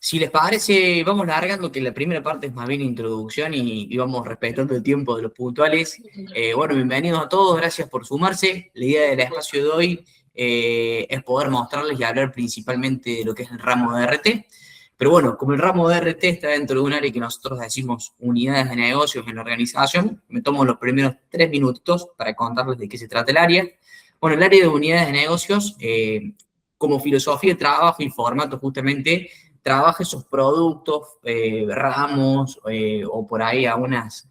Si les parece, vamos largando, que la primera parte es más bien introducción y vamos respetando el tiempo de los puntuales. Bueno, bienvenidos a todos, gracias por sumarse. La idea del espacio de hoy es poder mostrarles y hablar principalmente de lo que es el ramo de RT. Pero bueno, como el ramo de RT está dentro de un área que nosotros decimos unidades de negocios en la organización, me tomo los primeros 3 minutos para contarles de qué se trata el área. Bueno, el área de unidades de negocios, como filosofía de trabajo y formato justamente, trabaja esos productos, ramos, o por ahí a unas,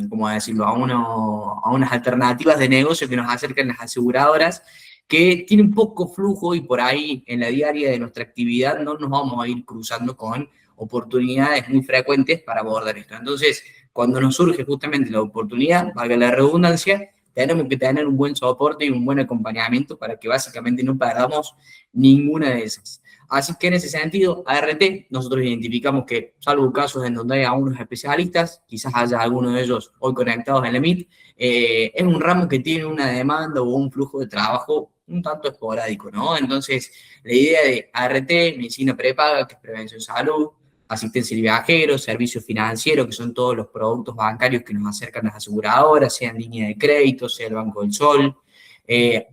¿cómo decirlo? A unas alternativas de negocio que nos acercan las aseguradoras, que tienen poco flujo y por ahí en la diaria de nuestra actividad no nos vamos a ir cruzando con oportunidades muy frecuentes para abordar esto. Entonces, cuando nos surge justamente la oportunidad, valga la redundancia, tenemos que tener un buen soporte y un buen acompañamiento para que básicamente no perdamos ninguna de esas. Así que en ese sentido, ART, nosotros identificamos que, salvo casos en donde hay algunos especialistas, quizás haya algunos de ellos hoy conectados en la Meet, es un ramo que tiene una demanda o un flujo de trabajo un tanto esporádico, ¿no? Entonces, la idea de ART, medicina prepaga, que es prevención de salud, asistencia de viajeros, servicios financieros, que son todos los productos bancarios que nos acercan las aseguradoras, sean línea de crédito, sea el Banco del Sol.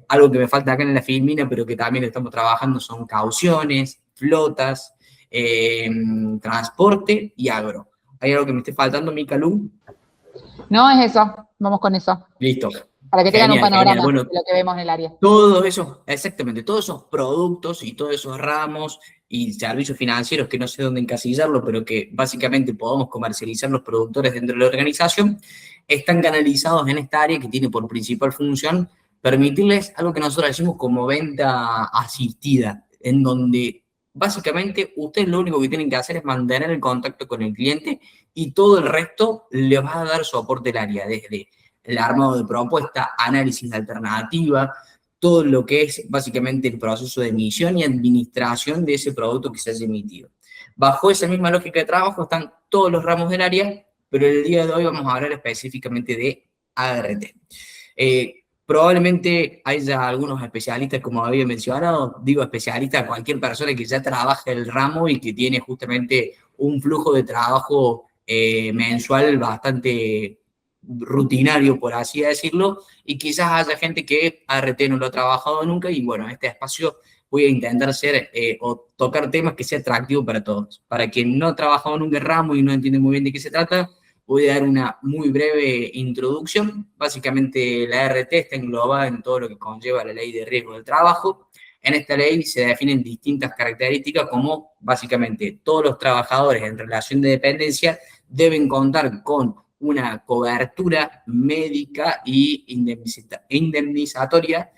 Algo que me falta acá en la Filmina, pero que también estamos trabajando, son cauciones, flotas, transporte y agro. ¿Hay algo que me esté faltando, Micalú? No, es eso, vamos con eso. Listo. Para que tengan un Genial, genial. panorama Bueno, de lo que vemos en el área. todos esos, exactamente, todos esos productos y todos esos ramos y servicios financieros que no sé dónde encasillarlo, pero que básicamente podamos comercializar los productores dentro de la organización, están canalizados en esta área que tiene por principal función permitirles algo que nosotros decimos como venta asistida, en donde básicamente ustedes lo único que tienen que hacer es mantener el contacto con el cliente y todo el resto les va a dar soporte el área, desde el armado de propuesta, análisis de alternativa, todo lo que es básicamente el proceso de emisión y administración de ese producto que se haya emitido. Bajo esa misma lógica de trabajo están todos los ramos del área, pero el día de hoy vamos a hablar específicamente de ART. Probablemente haya algunos especialistas, como había mencionado, digo especialistas, cualquier persona que ya trabaja el ramo y que tiene justamente un flujo de trabajo mensual bastante rutinario, por así decirlo, y quizás haya gente que ART no lo ha trabajado nunca, y bueno, en este espacio voy a intentar ser o tocar temas que sea atractivo para todos. Para quien no ha trabajado nunca el ramo y no entiende muy bien de qué se trata, voy a dar una muy breve introducción. Básicamente la ART está englobada en todo lo que conlleva la ley de riesgo del trabajo. En esta ley se definen distintas características como básicamente todos los trabajadores en relación de dependencia deben contar con una cobertura médica y indemnizatoria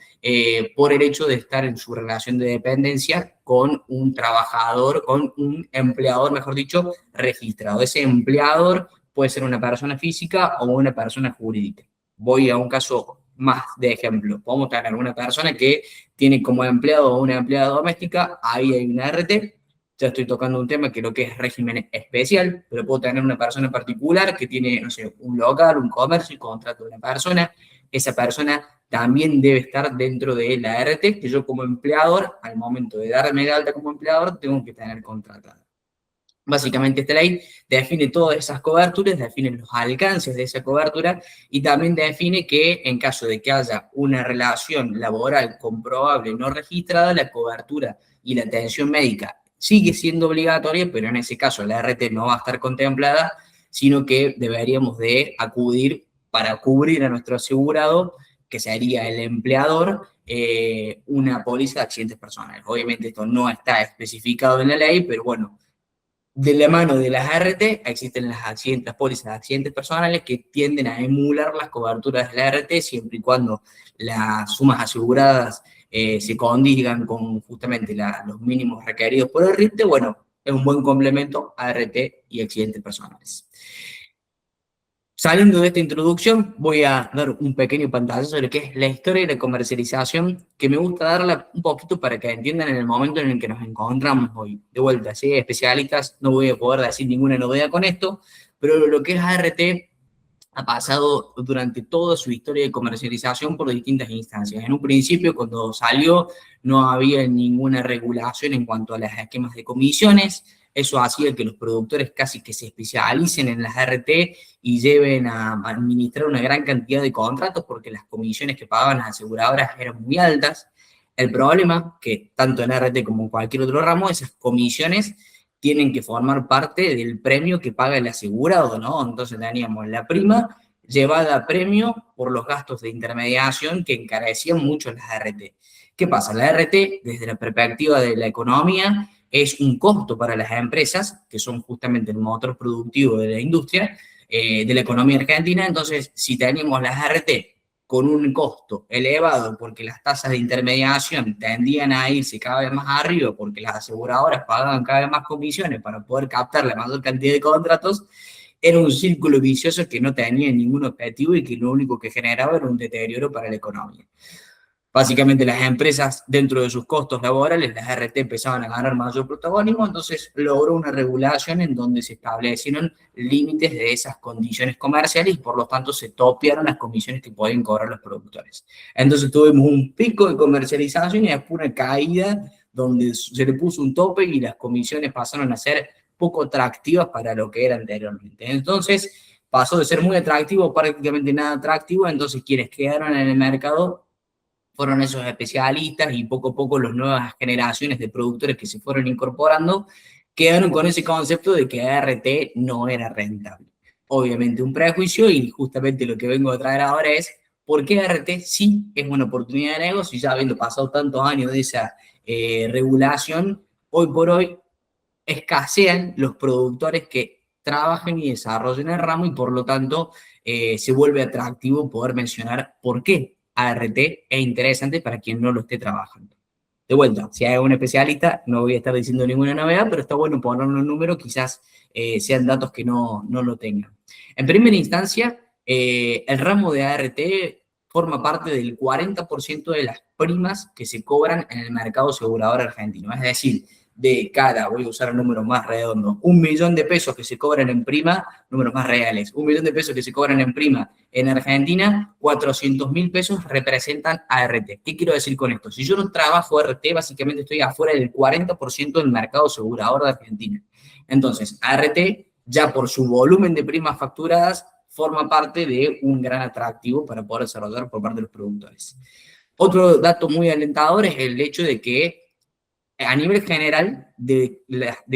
por el hecho de estar en su relación de dependencia con un trabajador, con un empleador, mejor dicho, registrado. Ese empleador puede ser una persona física o una persona jurídica. Voy a un caso más de ejemplo. Podemos tener una persona que tiene como empleado o una empleada doméstica, ahí hay una RT. Ya estoy tocando un tema que lo que es régimen especial, pero puedo tener una persona particular que tiene, no sé, un local, un comercio y contrato de una persona. Esa persona también debe estar dentro de la RT, que yo como empleador, al momento de darme de alta como empleador, tengo que tener contratada. Básicamente esta ley define todas esas coberturas, define los alcances de esa cobertura y también define que en caso de que haya una relación laboral comprobable no registrada, la cobertura y la atención médica sigue siendo obligatoria, pero en ese caso la RT no va a estar contemplada, sino que deberíamos de acudir para cubrir a nuestro asegurado, que sería el empleador, una póliza de accidentes personales. Obviamente esto no está especificado en la ley, pero bueno, de la mano de las ART existen las pólizas de accidentes personales que tienden a emular las coberturas de la ART siempre y cuando las sumas aseguradas se condigan con justamente los mínimos requeridos por el RIT. Bueno, es un buen complemento a ART y accidentes personales. Saliendo de esta introducción, voy a dar un pequeño pantallazo sobre qué es la historia y la comercialización, que me gusta darla un poquito para que entiendan en el momento en el que nos encontramos hoy. De vuelta, ¿sí? Especialistas, no voy a poder decir ninguna novedad con esto, pero lo que es ART ha pasado durante toda su historia de comercialización por distintas instancias. En un principio, cuando salió, no había ninguna regulación en cuanto a los esquemas de comisiones. Eso hacía que los productores casi que se especialicen en las RT y lleven a administrar una gran cantidad de contratos porque las comisiones que pagaban las aseguradoras eran muy altas. El problema, que tanto en RT como en cualquier otro ramo, esas comisiones tienen que formar parte del premio que paga el asegurado, ¿no? Entonces teníamos la prima llevada a premio por los gastos de intermediación que encarecían mucho las RT. ¿Qué pasa? La RT, desde la perspectiva de la economía, es un costo para las empresas, que son justamente el motor productivo de la industria, de la economía argentina. Entonces, si teníamos las RT con un costo elevado porque las tasas de intermediación tendían a irse cada vez más arriba porque las aseguradoras pagaban cada vez más comisiones para poder captar la mayor cantidad de contratos, era un círculo vicioso que no tenía ningún objetivo y que lo único que generaba era un deterioro para la economía. Básicamente las empresas, dentro de sus costos laborales, las RT empezaban a ganar mayor protagonismo, entonces logró una regulación en donde se establecieron límites de esas condiciones comerciales y por lo tanto se topearon las comisiones que podían cobrar los productores. Entonces tuvimos un pico de comercialización y después una caída donde se le puso un tope y las comisiones pasaron a ser poco atractivas para lo que era anteriormente. Entonces pasó de ser muy atractivo a prácticamente nada atractivo, entonces quienes quedaron en el mercado fueron esos especialistas y poco a poco las nuevas generaciones de productores que se fueron incorporando quedaron con ese concepto de que ART no era rentable. Obviamente un prejuicio y justamente lo que vengo a traer ahora es por qué ART sí es una oportunidad de negocio y ya habiendo pasado tantos años de esa regulación, hoy por hoy escasean los productores que trabajen y desarrollen el ramo y por lo tanto se vuelve atractivo poder mencionar por qué ART es interesante para quien no lo esté trabajando. De vuelta, si hay un especialista, no voy a estar diciendo ninguna novedad, pero está bueno poner un número, quizás sean datos que no lo tengan. En primera instancia, el ramo de ART forma parte del 40% de las primas que se cobran en el mercado asegurador argentino. Es decir, de cada, voy a usar el número más redondo, 1.000.000 de pesos que se cobran en prima, números más reales, 1.000.000 de pesos que se cobran en prima en Argentina, 400.000 pesos representan ART. ¿Qué quiero decir con esto? Si yo no trabajo ART, básicamente estoy afuera del 40% del mercado asegurador de Argentina. Entonces, ART, ya por su volumen de primas facturadas, forma parte de un gran atractivo para poder desarrollar por parte de los productores. Otro dato muy alentador es el hecho de que a nivel general, de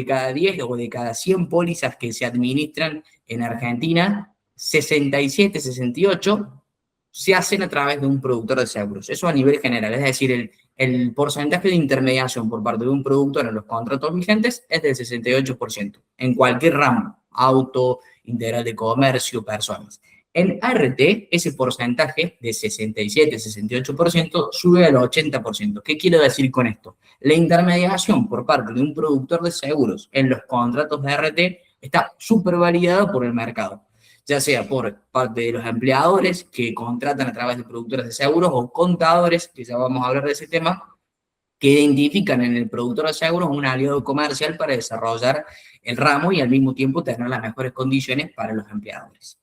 cada 10 o de cada 100 pólizas que se administran en Argentina, 67, 68 se hacen a través de un productor de seguros. Eso a nivel general, es decir, el porcentaje de intermediación por parte de un productor en los contratos vigentes es del 68%, en cualquier ramo, auto, integral de comercio, personas. En ART, ese porcentaje de 67-68% sube al 80%. ¿Qué quiero decir con esto? La intermediación por parte de un productor de seguros en los contratos de ART está súper validada por el mercado, ya sea por parte de los empleadores que contratan a través de productores de seguros o contadores, que ya vamos a hablar de ese tema, que identifican en el productor de seguros un aliado comercial para desarrollar el ramo y al mismo tiempo tener las mejores condiciones para los empleadores.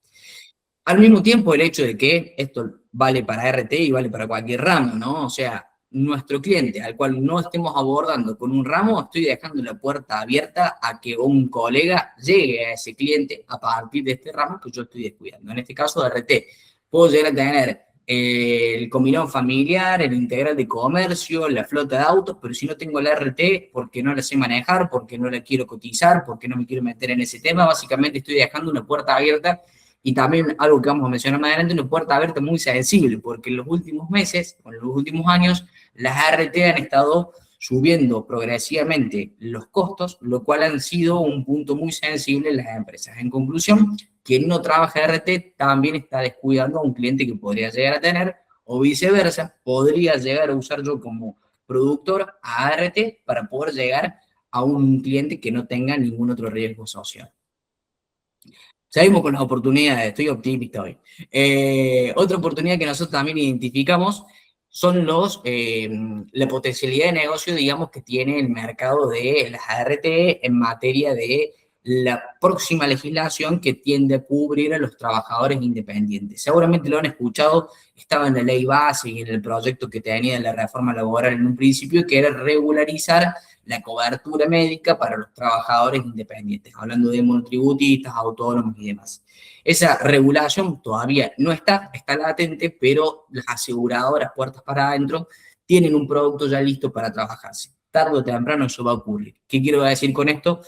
Al mismo tiempo, el hecho de que esto vale para RT y vale para cualquier ramo, ¿no? O sea, nuestro cliente al cual no estemos abordando con un ramo, estoy dejando la puerta abierta a que un colega llegue a ese cliente a partir de este ramo que yo estoy descuidando. En este caso de RT, puedo llegar a tener el combinado familiar, el integral de comercio, la flota de autos, pero si no tengo la RT porque no la sé manejar, porque no la quiero cotizar, porque no me quiero meter en ese tema, básicamente estoy dejando una puerta abierta. Y también algo que vamos a mencionar más adelante, una puerta abierta muy sensible, porque en los últimos meses, o en los últimos años, las ART han estado subiendo progresivamente los costos, lo cual han sido un punto muy sensible en las empresas. En conclusión, quien no trabaja ART también está descuidando a un cliente que podría llegar a tener, o viceversa, podría llegar a usar yo como productor a ART para poder llegar a un cliente que no tenga ningún otro riesgo social. Seguimos con las oportunidades, estoy optimista hoy. Otra oportunidad que nosotros también identificamos son la potencialidad de negocio, digamos, que tiene el mercado de las ART en materia de la próxima legislación que tiende a cubrir a los trabajadores independientes. Seguramente lo han escuchado, estaba en la ley base y en el proyecto que tenía la reforma laboral en un principio, que era regularizar la cobertura médica para los trabajadores independientes, hablando de monotributistas, autónomos y demás. Esa regulación todavía no está latente, pero las aseguradoras puertas para adentro tienen un producto ya listo para trabajarse. Tarde o temprano eso va a ocurrir. ¿Qué quiero decir con esto?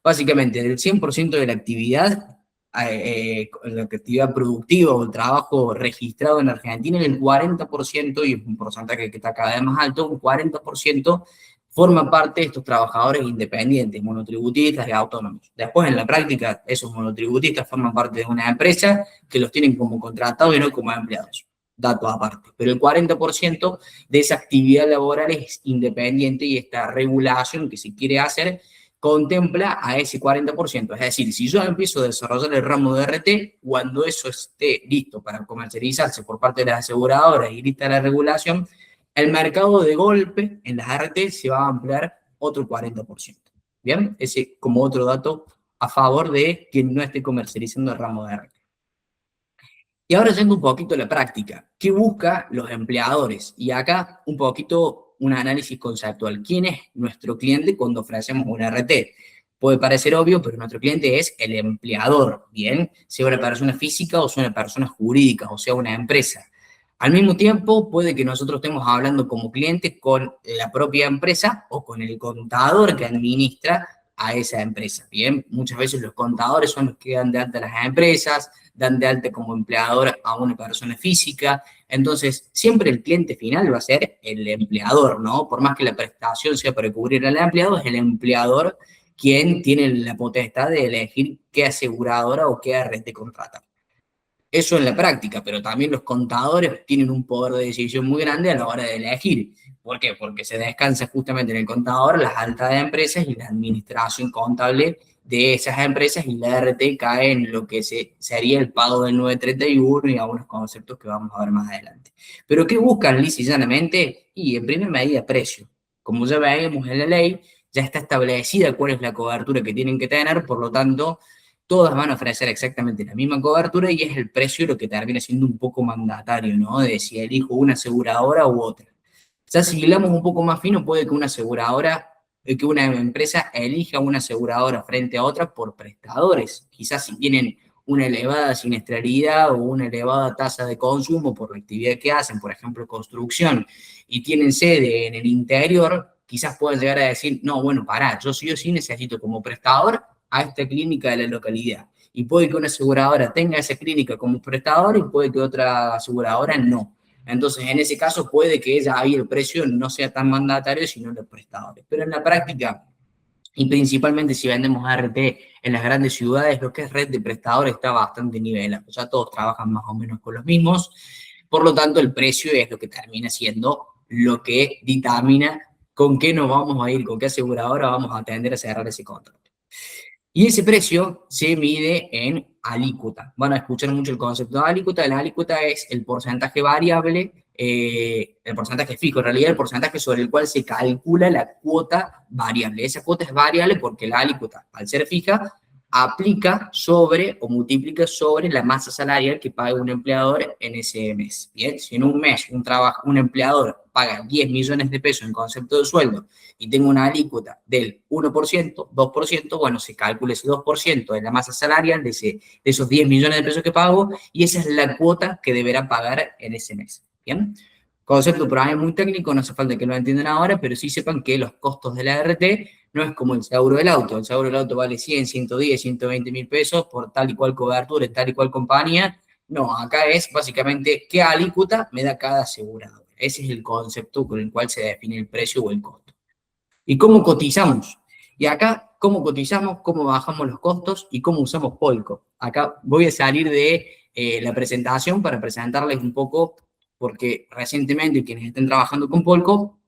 Básicamente, del 100% de la actividad, la actividad productiva o el trabajo registrado en Argentina, el 40%, y es un porcentaje que está cada vez más alto, un 40% forma parte de estos trabajadores independientes, monotributistas y autónomos. Después, en la práctica, esos monotributistas forman parte de una empresa que los tienen como contratados y no como empleados. Dato aparte. Pero el 40% de esa actividad laboral es independiente y esta regulación que se quiere hacer contempla a ese 40%. Es decir, si yo empiezo a desarrollar el ramo de RT, cuando eso esté listo para comercializarse por parte de las aseguradoras y lista la regulación, el mercado de golpe en las RT se va a ampliar otro 40%. ¿Bien? Ese como otro dato a favor de quien no esté comercializando el ramo de RT. Y ahora yendo un poquito a la práctica, ¿qué buscan los empleadores? Y acá un poquito un análisis conceptual. ¿Quién es nuestro cliente cuando ofrecemos una RT? Puede parecer obvio, pero nuestro cliente es el empleador, ¿bien? Sea una persona física o sea una persona jurídica, o sea una empresa. Al mismo tiempo, puede que nosotros estemos hablando como clientes con la propia empresa o con el contador que administra a esa empresa, ¿bien? Muchas veces los contadores son los que dan de alta a las empresas, dan de alta como empleador a una persona física, entonces siempre el cliente final va a ser el empleador, ¿no? Por más que la prestación sea para cubrir al empleado, es el empleador quien tiene la potestad de elegir qué aseguradora o qué RT contratar. Eso en la práctica, pero también los contadores tienen un poder de decisión muy grande a la hora de elegir. ¿Por qué? Porque se descansa justamente en el contador las altas de empresas y la administración contable de esas empresas, y la RT cae en lo que sería el pago del 931 y algunos conceptos que vamos a ver más adelante. Pero ¿qué buscan lisa y llanamente? Y en primera medida precio. Como ya veíamos en la ley, ya está establecida cuál es la cobertura que tienen que tener, por lo tanto, todas van a ofrecer exactamente la misma cobertura y es el precio lo que termina siendo un poco mandatario, ¿no? De si elijo una aseguradora u otra. Ya si hilamos un poco más fino, puede que una aseguradora, que una empresa elija una aseguradora frente a otra por prestadores. Quizás si tienen una elevada siniestralidad o una elevada tasa de consumo por la actividad que hacen, por ejemplo, construcción, y tienen sede en el interior, quizás puedan llegar a decir, no, bueno, pará, yo sí o sí necesito como prestador a esta clínica de la localidad. Y puede que una aseguradora tenga esa clínica como prestador y puede que otra aseguradora no. Entonces, en ese caso, puede que ella ahí el precio no sea tan mandatario, sino los prestadores. Pero en la práctica, y principalmente si vendemos RT en las grandes ciudades, lo que es red de prestadores está bastante nivelado. Ya todos trabajan más o menos con los mismos. Por lo tanto, el precio es lo que termina siendo lo que dictamina con qué nos vamos a ir, con qué aseguradora vamos a tender a cerrar ese contrato. Y ese precio se mide en alícuota. Van a escuchar mucho el concepto de alícuota. La alícuota es el porcentaje variable, el porcentaje fijo, en realidad el porcentaje sobre el cual se calcula la cuota variable. Esa cuota es variable porque la alícuota, al ser fija, aplica sobre o multiplica sobre la masa salarial que paga un empleador en ese mes. Bien, si en un mes un empleador paga 10 millones de pesos en concepto de sueldo y tengo una alícuota del 1%, 2%, bueno, se calcula ese 2% de la masa salarial de esos 10 millones de pesos que pago y esa es la cuota que deberá pagar en ese mes. Bien, concepto por ahí muy técnico, no hace falta que lo entiendan ahora, pero sí sepan que los costos de la RT no es como el seguro del auto. El seguro del auto vale 100, 110, 120 mil pesos por tal y cual cobertura, en tal y cual compañía. No, acá es básicamente qué alícuota me da cada asegurador. Ese es el concepto con el cual se define el precio o el costo. ¿Y cómo cotizamos? Y acá, ¿cómo cotizamos? ¿Cómo bajamos los costos? ¿Y cómo usamos Polco? Acá voy a salir de la presentación para presentarles un poco, porque recientemente quienes estén trabajando con Polco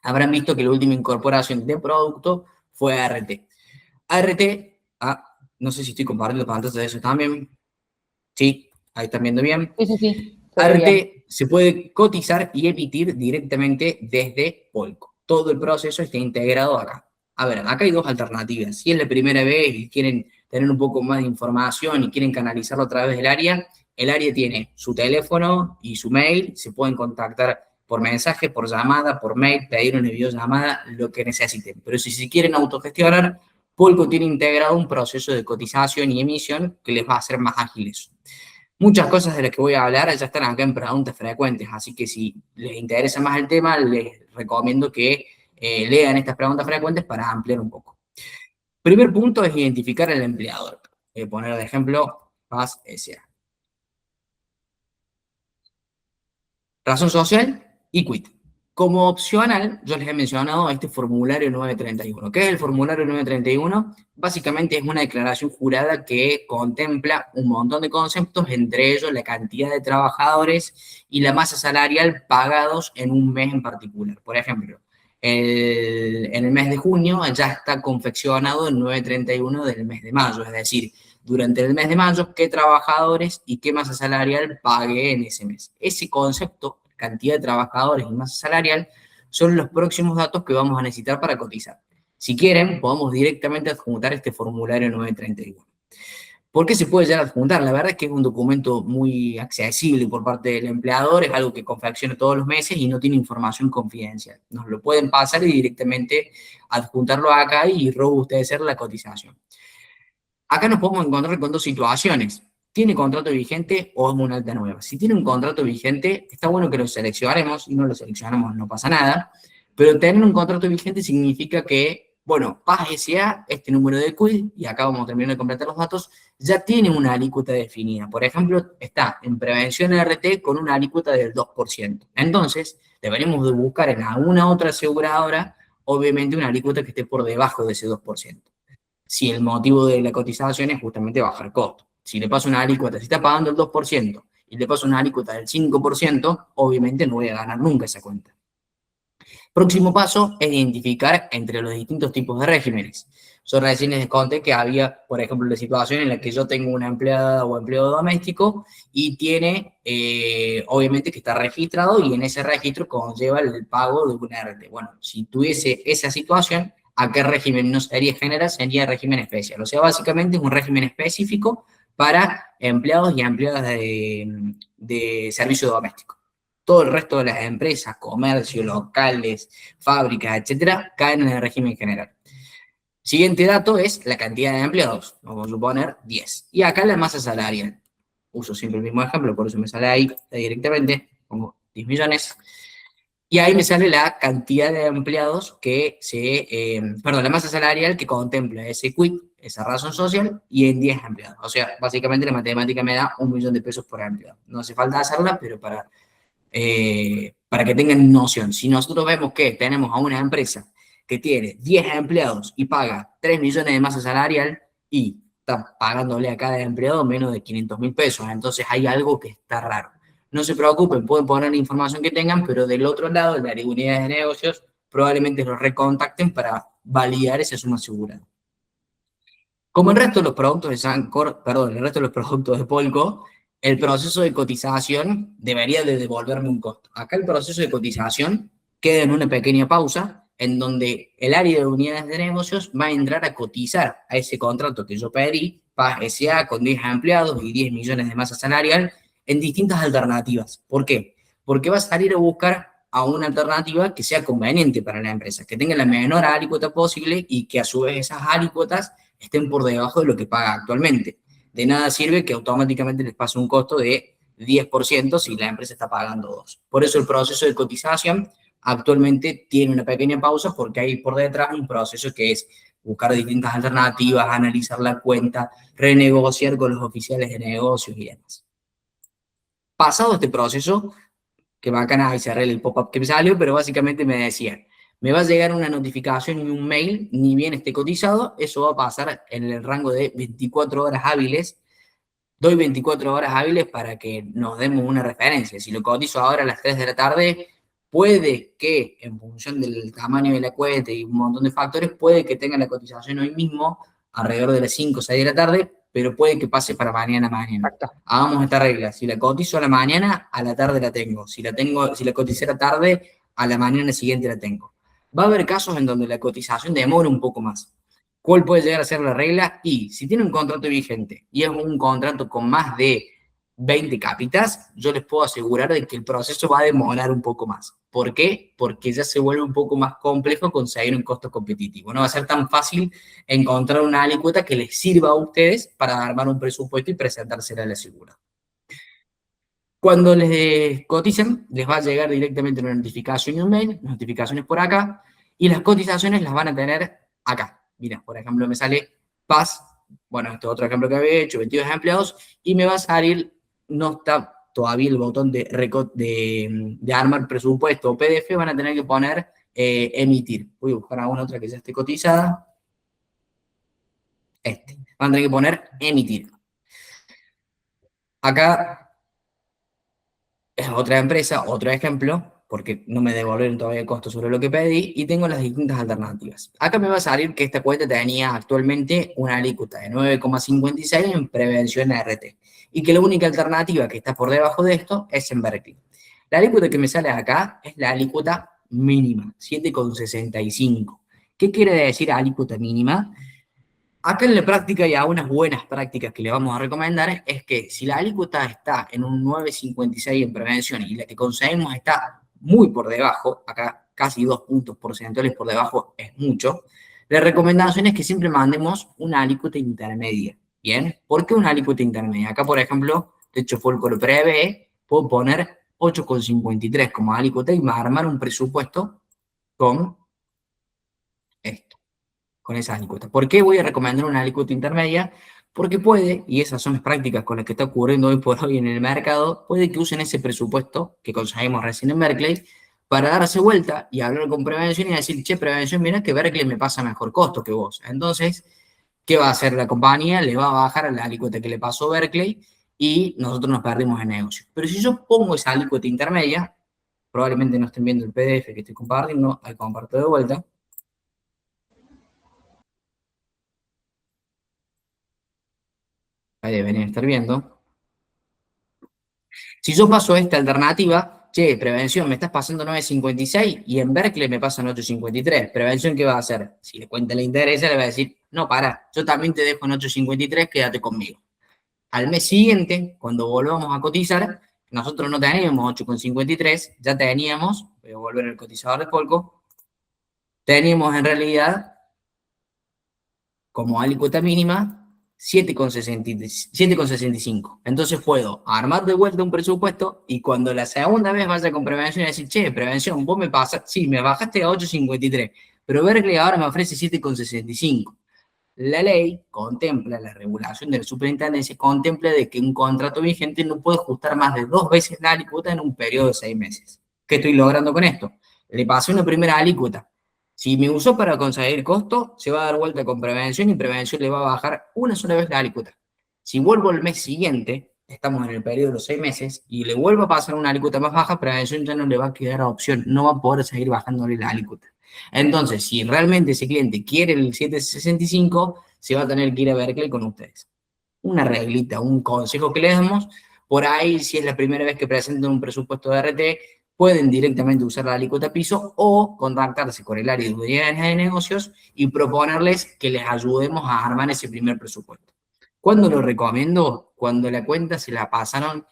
habrán visto que la última incorporación de producto fue ART. ART, no sé si estoy compartiendo pantalla de eso también. Sí, ahí están viendo bien. Sí. ART se puede cotizar y emitir directamente desde Polco. Todo el proceso está integrado acá. A ver, acá hay dos alternativas. Si es la primera vez y quieren tener un poco más de información y quieren canalizarlo a través del área, el área tiene su teléfono y su mail, se pueden contactar por mensaje, por llamada, por mail, pedir una videollamada, lo que necesiten. Pero si se quieren autogestionar, Polco tiene integrado un proceso de cotización y emisión que les va a hacer más ágiles. Muchas cosas de las que voy a hablar ya están acá en preguntas frecuentes, así que si les interesa más el tema, les recomiendo que lean estas preguntas frecuentes para ampliar un poco. Primer punto es identificar al empleador. Voy a poner de ejemplo Paz S.A. Razón social y quit. Como opcional, yo les he mencionado este formulario 931. ¿Qué es el formulario 931? Básicamente es una declaración jurada que contempla un montón de conceptos, entre ellos la cantidad de trabajadores y la masa salarial pagados en un mes en particular. Por ejemplo, en el mes de junio ya está confeccionado el 931 del mes de mayo, es decir, durante el mes de mayo, qué trabajadores y qué masa salarial pagué en ese mes. Ese concepto, cantidad de trabajadores y masa salarial, son los próximos datos que vamos a necesitar para cotizar. Si quieren, podemos directamente adjuntar este formulario 931. ¿Por qué se puede ya adjuntar? La verdad es que es un documento muy accesible por parte del empleador, es algo que confecciona todos los meses y no tiene información confidencial. Nos lo pueden pasar y directamente adjuntarlo acá y robustecer la cotización. Acá nos podemos encontrar con dos situaciones. ¿Tiene contrato vigente o es una alta nueva? Si tiene un contrato vigente, está bueno que lo seleccionaremos. Si no lo seleccionamos, no pasa nada. Pero tener un contrato vigente significa que, bueno, Paz S.A., este número de CUI, y acá vamos a terminar de completar los datos, ya tiene una alícuota definida. Por ejemplo, está en prevención RT con una alícuota del 2%. Entonces, deberíamos de buscar en alguna otra aseguradora, obviamente, una alícuota que esté por debajo de ese 2%. Si el motivo de la cotización es justamente bajar costo. Si le paso una alícuota, si está pagando el 2% y le paso una alícuota del 5%, obviamente no voy a ganar nunca esa cuenta. Próximo paso es identificar entre los distintos tipos de regímenes. Yo recién les conté que había, por ejemplo, la situación en la que yo tengo una empleada o empleado doméstico y tiene, obviamente, que está registrado y en ese registro conlleva el pago de una RT. Bueno, si tuviese esa situación, ¿a qué régimen no sería general? Sería régimen especial. O sea, básicamente es un régimen específico para empleados y empleadas de servicio doméstico. Todo el resto de las empresas, comercios, locales, fábricas, etcétera, caen en el régimen general. Siguiente dato es la cantidad de empleados. Vamos a suponer 10. Y acá la masa salarial. Uso siempre el mismo ejemplo, por eso me sale ahí directamente, pongo 10 millones. Y ahí me sale la cantidad de empleados que la masa salarial que contempla ese quit, esa razón social, y en 10 empleados. O sea, básicamente la matemática me da 1 millón de pesos por empleado. No hace falta hacerla, pero para que tengan noción. Si nosotros vemos que tenemos a una empresa que tiene 10 empleados y paga 3 millones de masa salarial y está pagándole a cada empleado menos de 500.000 pesos, entonces hay algo que está raro. No se preocupen, pueden poner la información que tengan, pero del otro lado, de las unidades de negocios, probablemente los recontacten para validar esa suma asegurada. Como el resto de los productos de Sancor, el resto de los productos de Polco, el proceso de cotización debería de devolverme un costo. Acá el proceso de cotización queda en una pequeña pausa en donde el área de unidades de negocios va a entrar a cotizar a ese contrato que yo pedí, Paz S.A. con 10 empleados y 10 millones de masa salarial, en distintas alternativas. ¿Por qué? Porque va a salir a buscar a una alternativa que sea conveniente para la empresa, que tenga la menor alícuota posible y que a su vez esas alícuotas estén por debajo de lo que paga actualmente. De nada sirve que automáticamente les pase un costo de 10% si la empresa está pagando 2%. Por eso el proceso de cotización actualmente tiene una pequeña pausa porque hay por detrás un proceso que es buscar distintas alternativas, analizar la cuenta, renegociar con los oficiales de negocios y demás. Pasado este proceso, que bacana, ahí cerré el pop-up que me salió, pero básicamente me decía, me va a llegar una notificación y un mail, ni bien esté cotizado, eso va a pasar en el rango de 24 horas hábiles. Doy 24 horas hábiles para que nos demos una referencia. Si lo cotizo ahora a las 3 de la tarde, puede que, en función del tamaño de la cuenta y un montón de factores, puede que tenga la cotización hoy mismo, alrededor de las 5 o 6 de la tarde, pero puede que pase para mañana. Hagamos esta regla. Si la cotizo a la mañana, a la tarde la tengo. Si la coticé a la tarde, a la mañana siguiente la tengo. Va a haber casos en donde la cotización demora un poco más. ¿Cuál puede llegar a ser la regla? Y si tiene un contrato vigente y es un contrato con más de 20 cápitas, yo les puedo asegurar de que el proceso va a demorar un poco más. ¿Por qué? Porque ya se vuelve un poco más complejo conseguir un costo competitivo. No va a ser tan fácil encontrar una alícuota que les sirva a ustedes para armar un presupuesto y presentársela al asegurado. Cuando les cotizan, les va a llegar directamente una notificación y un mail, notificaciones por acá, y las cotizaciones las van a tener acá. Mira, por ejemplo, me sale Paz, bueno, este otro ejemplo que había hecho, 22 empleados, y me va a salir, no está todavía el botón de armar presupuesto o PDF, van a tener que poner emitir. Voy a buscar alguna otra que ya esté cotizada. Van a tener que poner emitir. Acá es otra empresa, otro ejemplo, porque no me devolvieron todavía el costo sobre lo que pedí, y tengo las distintas alternativas. Acá me va a salir que esta cuenta tenía actualmente una alícuota de 9,56 en prevención RT, y que la única alternativa que está por debajo de esto es en Berkeley. La alícuota que me sale acá es la alícuota mínima, 7,65. ¿Qué quiere decir alícuota mínima? Acá en la práctica y a unas buenas prácticas que le vamos a recomendar es que si la alícuota está en un 9,56 en prevención y la que conseguimos está muy por debajo, acá casi 2 puntos porcentuales por debajo es mucho, la recomendación es que siempre mandemos una alícuota intermedia. ¿Bien? ¿Por qué una alícuota intermedia? Acá, por ejemplo, de hecho Folco lo prevé, puedo poner 8,53 como alícuota y armar un presupuesto con esto, con esa alícuota. ¿Por qué voy a recomendar una alícuota intermedia? Porque puede, y esas son las prácticas con las que está ocurriendo hoy por hoy en el mercado, puede que usen ese presupuesto que conseguimos recién en Berkeley para darse vuelta y hablar con prevención y decir, che, prevención, mira que Berkeley me pasa mejor costo que vos. Entonces, ¿qué va a hacer la compañía? Le va a bajar a la alícuota que le pasó Berkeley y nosotros nos perdimos el negocio. Pero si yo pongo esa alícuota intermedia, probablemente no estén viendo el PDF que estoy compartiendo, ahí comparto de vuelta. Ahí deberían estar viendo. Si yo paso esta alternativa, che, prevención, me estás pasando 9,56 y en Berkeley me pasan 8,53. Prevención, ¿qué va a hacer? Si le cuenta le interesa, le va a decir, no, para, yo también te dejo en 8,53, quédate conmigo. Al mes siguiente, cuando volvamos a cotizar, nosotros no teníamos 8,53, ya teníamos, voy a volver al cotizador de Folco, teníamos en realidad como alícuota mínima 7,65. Entonces puedo armar de vuelta un presupuesto y cuando la segunda vez vaya con prevención y decir, che, prevención, vos me pasas, sí, me bajaste a 8,53, pero Berkeley ahora me ofrece 7,65. La ley contempla, la regulación de la superintendencia contempla de que un contrato vigente no puede ajustar más de 2 veces la alícuota en un periodo de 6 meses. ¿Qué estoy logrando con esto? Le pasé una primera alícuota. Si me usó para conseguir costo, se va a dar vuelta con prevención y prevención le va a bajar una sola vez la alícuota. Si vuelvo el mes siguiente, estamos en el periodo de los 6 meses, y le vuelvo a pasar una alícuota más baja, prevención ya no le va a quedar opción, no va a poder seguir bajándole la alícuota. Entonces, si realmente ese cliente quiere el 7,65, se va a tener que ir a Berkeley con ustedes. Una reglita, un consejo que le damos, por ahí, si es la primera vez que presentan un presupuesto de RT, pueden directamente usar la alícuota piso o contactarse con el área de unidades de negocios y proponerles que les ayudemos a armar ese primer presupuesto. ¿Cuándo lo recomiendo? Cuando la cuenta se la pasaron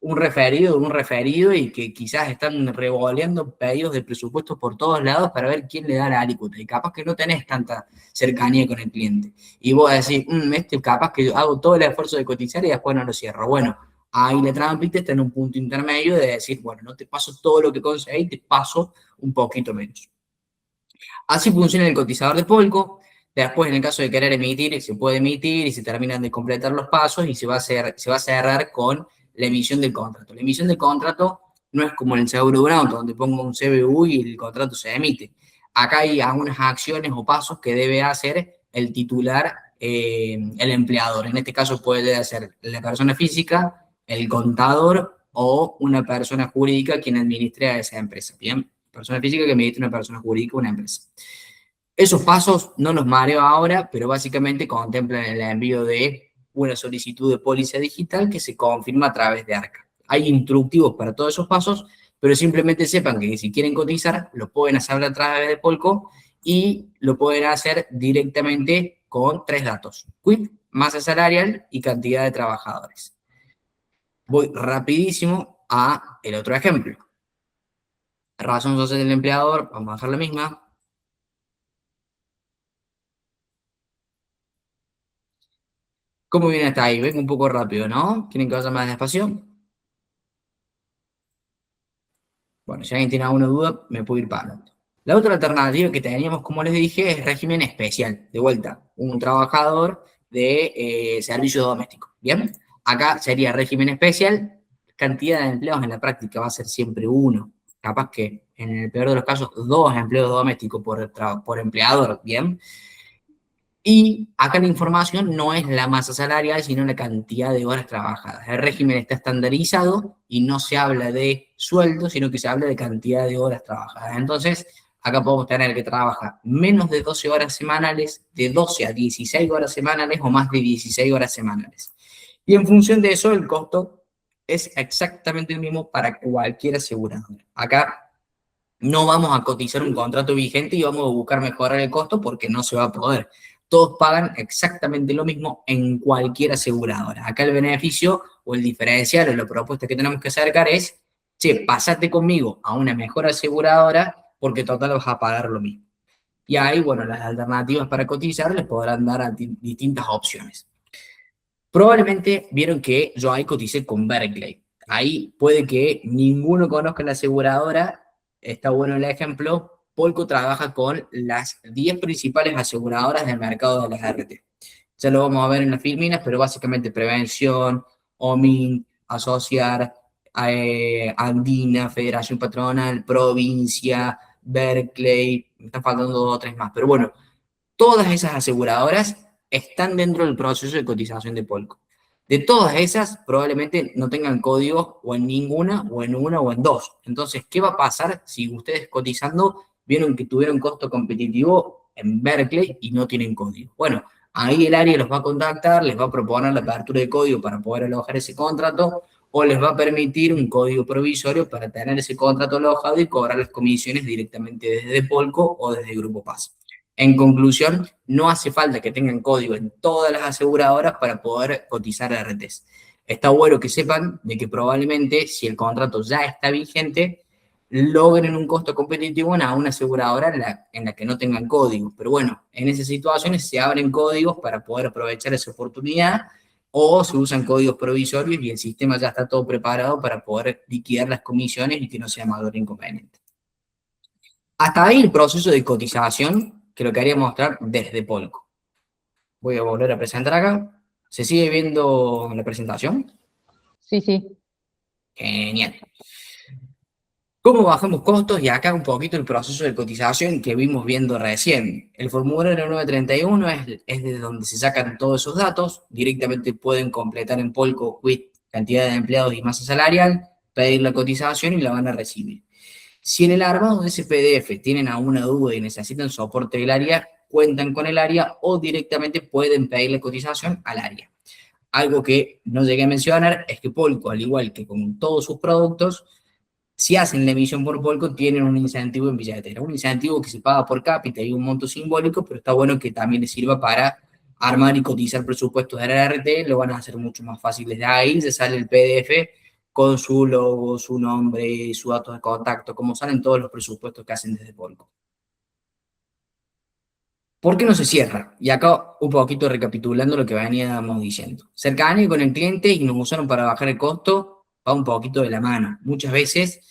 un referido y que quizás están revoleando pedidos de presupuestos por todos lados para ver quién le da la alícuota. Y capaz que no tenés tanta cercanía con el cliente. Y vos decís, capaz que hago todo el esfuerzo de cotizar y después no lo cierro. Bueno, ahí la trampita está en un punto intermedio de decir, bueno, no te paso todo lo que conseguí, te paso un poquito menos. Así funciona el cotizador de Polco. Después, en el caso de querer emitir, se puede emitir y se terminan de completar los pasos y se va a cerrar con la emisión del contrato. La emisión del contrato no es como en el seguro de un auto, donde pongo un CBU y el contrato se emite. Acá hay algunas acciones o pasos que debe hacer el titular, el empleador. En este caso puede ser la persona física, el contador o una persona jurídica quien administre a esa empresa. Bien, persona física que administre una persona jurídica, una empresa. Esos pasos no los mareo ahora, pero básicamente contemplan el envío de una solicitud de póliza digital que se confirma a través de ARCA. Hay instructivos para todos esos pasos, pero simplemente sepan que si quieren cotizar, lo pueden hacer a través de Polco y lo pueden hacer directamente con 3 datos: quit, masa salarial y cantidad de trabajadores. Voy rapidísimo a el otro ejemplo. Razón social del empleador, vamos a dejar la misma. ¿Cómo viene hasta ahí? Vengo un poco rápido, ¿no? ¿Quieren que vaya más despacio? Bueno, si alguien tiene alguna duda, me puede ir parando. La otra alternativa que teníamos, como les dije, es régimen especial. De vuelta, un trabajador de servicio doméstico. ¿Bien? Acá sería régimen especial. Cantidad de empleados en la práctica va a ser siempre uno. Capaz que, en el peor de los casos, 2 empleos domésticos por empleador. ¿Bien? Y acá la información no es la masa salarial, sino la cantidad de horas trabajadas. El régimen está estandarizado y no se habla de sueldo, sino que se habla de cantidad de horas trabajadas. Entonces, acá podemos tener que trabaja menos de 12 horas semanales, de 12 a 16 horas semanales o más de 16 horas semanales. Y en función de eso, el costo es exactamente el mismo para cualquier asegurador. Acá no vamos a cotizar un contrato vigente y vamos a buscar mejorar el costo porque no se va a poder. Todos pagan exactamente lo mismo en cualquier aseguradora. Acá el beneficio o el diferencial o la propuesta que tenemos que acercar es, che, pasate conmigo a una mejor aseguradora porque total vas a pagar lo mismo. Y ahí, bueno, las alternativas para cotizar les podrán dar a distintas opciones. Probablemente vieron que yo ahí coticé con Berkeley. Ahí puede que ninguno conozca la aseguradora. Está bueno el ejemplo. Polco trabaja con las 10 principales aseguradoras del mercado de las RT. Ya lo vamos a ver en las filminas, pero básicamente Prevención, OMIN, Asociar, Andina, Federación Patronal, Provincia, Berkeley, me están faltando 2 o 3 más. Pero bueno, todas esas aseguradoras están dentro del proceso de cotización de Polco. De todas esas, probablemente no tengan código o en ninguna, o en una, o en 2. Entonces, ¿qué va a pasar si ustedes cotizando vieron que tuvieron costo competitivo en Berkeley y no tienen código? Bueno, ahí el área los va a contactar, les va a proponer la apertura de código para poder alojar ese contrato, o les va a permitir un código provisorio para tener ese contrato alojado y cobrar las comisiones directamente desde Polco o desde Grupo Paz. En conclusión, no hace falta que tengan código en todas las aseguradoras para poder cotizar RTs. Está bueno que sepan de que probablemente, si el contrato ya está vigente, logren un costo competitivo en una aseguradora en la que no tengan código. Pero bueno, en esas situaciones se abren códigos para poder aprovechar esa oportunidad, o se usan códigos provisorios y el sistema ya está todo preparado para poder liquidar las comisiones y que no sea mayor inconveniente. Hasta ahí el proceso de cotización que lo quería mostrar desde Polco. Voy a volver a presentar acá. ¿Se sigue viendo la presentación? Sí, sí. Genial. ¿Cómo bajamos costos? Y acá un poquito el proceso de cotización que vimos viendo recién. El formulario 931 es de donde se sacan todos esos datos. Directamente pueden completar en Polco quit, cantidad de empleados y masa salarial, pedir la cotización y la van a recibir. Si en el armado de ese PDF tienen alguna duda y necesitan soporte del área, cuentan con el área o directamente pueden pedirle cotización al área. Algo que no llegué a mencionar es que Polco, al igual que con todos sus productos, si hacen la emisión por Polco, tienen un incentivo en billetera. Un incentivo que se paga por cápita y un monto simbólico, pero está bueno que también les sirva para armar y cotizar presupuestos de la RT. Lo van a hacer mucho más fácil. Desde ahí se sale el PDF con su logo, su nombre, su datos de contacto, como salen todos los presupuestos que hacen desde Polco. ¿Por qué no se cierra? Y acá un poquito recapitulando lo que veníamos diciendo. Cercanía con el cliente y nos usaron para bajar el costo, va un poquito de la mano. Muchas veces,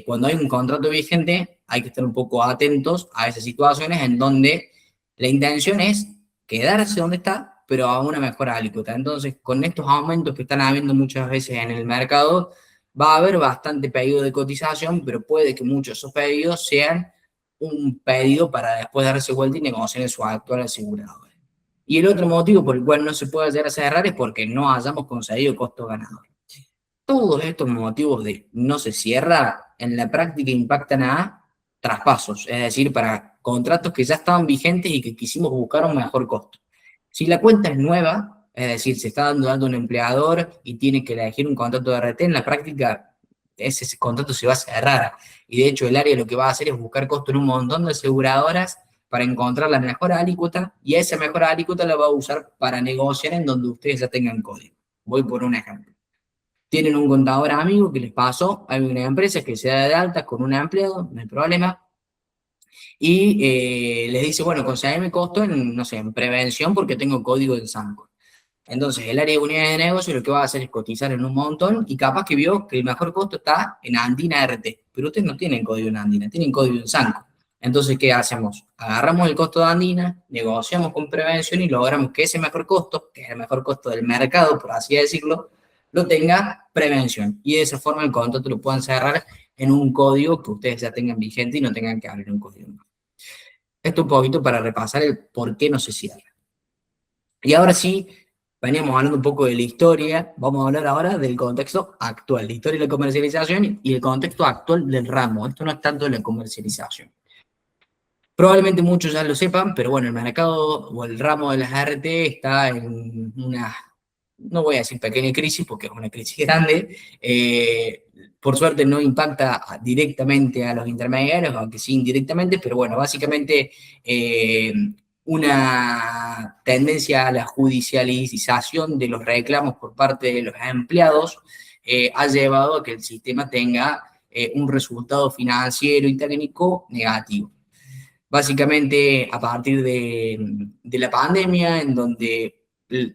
cuando hay un contrato vigente, hay que estar un poco atentos a esas situaciones en donde la intención es quedarse donde está, pero a una mejor alícuota. Entonces, con estos aumentos que están habiendo muchas veces en el mercado, va a haber bastante pedido de cotización, pero puede que muchos de esos pedidos sean un pedido para después darse vuelta y negociar en su actual aseguradora. Y el otro motivo por el cual no se puede llegar a cerrar es porque no hayamos conseguido costo ganador. Todos estos motivos de no se cierra, en la práctica impactan a traspasos, es decir, para contratos que ya estaban vigentes y que quisimos buscar un mejor costo. Si la cuenta es nueva, es decir, se está dando a un empleador y tiene que elegir un contrato de RT, en la práctica ese contrato se va a cerrar. Y de hecho el área lo que va a hacer es buscar costo en un montón de aseguradoras para encontrar la mejor alícuota, y esa mejor alícuota la va a usar para negociar en donde ustedes ya tengan código. Voy por un ejemplo. Tienen un contador amigo que les pasó, hay una empresa que se da de alta con un empleado, no hay problema, y les dice, bueno, conseguime costo en, no sé, en prevención porque tengo código en Sanco. Entonces, el área de unidades de negocio lo que va a hacer es cotizar en un montón y capaz que vio que el mejor costo está en Andina RT, pero ustedes no tienen código en Andina, tienen código en Sanco. Entonces, ¿qué hacemos? Agarramos el costo de Andina, negociamos con prevención y logramos que ese mejor costo, que es el mejor costo del mercado, por así decirlo, lo tenga prevención. Y de esa forma el contrato lo puedan cerrar en un código que ustedes ya tengan vigente y no tengan que abrir un código nuevo. Esto un poquito para repasar el por qué no se cierra. Y ahora sí, veníamos hablando un poco de la historia, vamos a hablar ahora del contexto actual, la historia de la comercialización y el contexto actual del ramo. Esto no es tanto de la comercialización. Probablemente muchos ya lo sepan, pero bueno, el mercado o el ramo de las ART está en una, no voy a decir pequeña crisis, porque es una crisis grande. Por suerte no impacta directamente a los intermediarios, aunque sí indirectamente, pero bueno, básicamente una tendencia a la judicialización de los reclamos por parte de los empleados ha llevado a que el sistema tenga un resultado financiero y técnico negativo. Básicamente a partir de la pandemia, en donde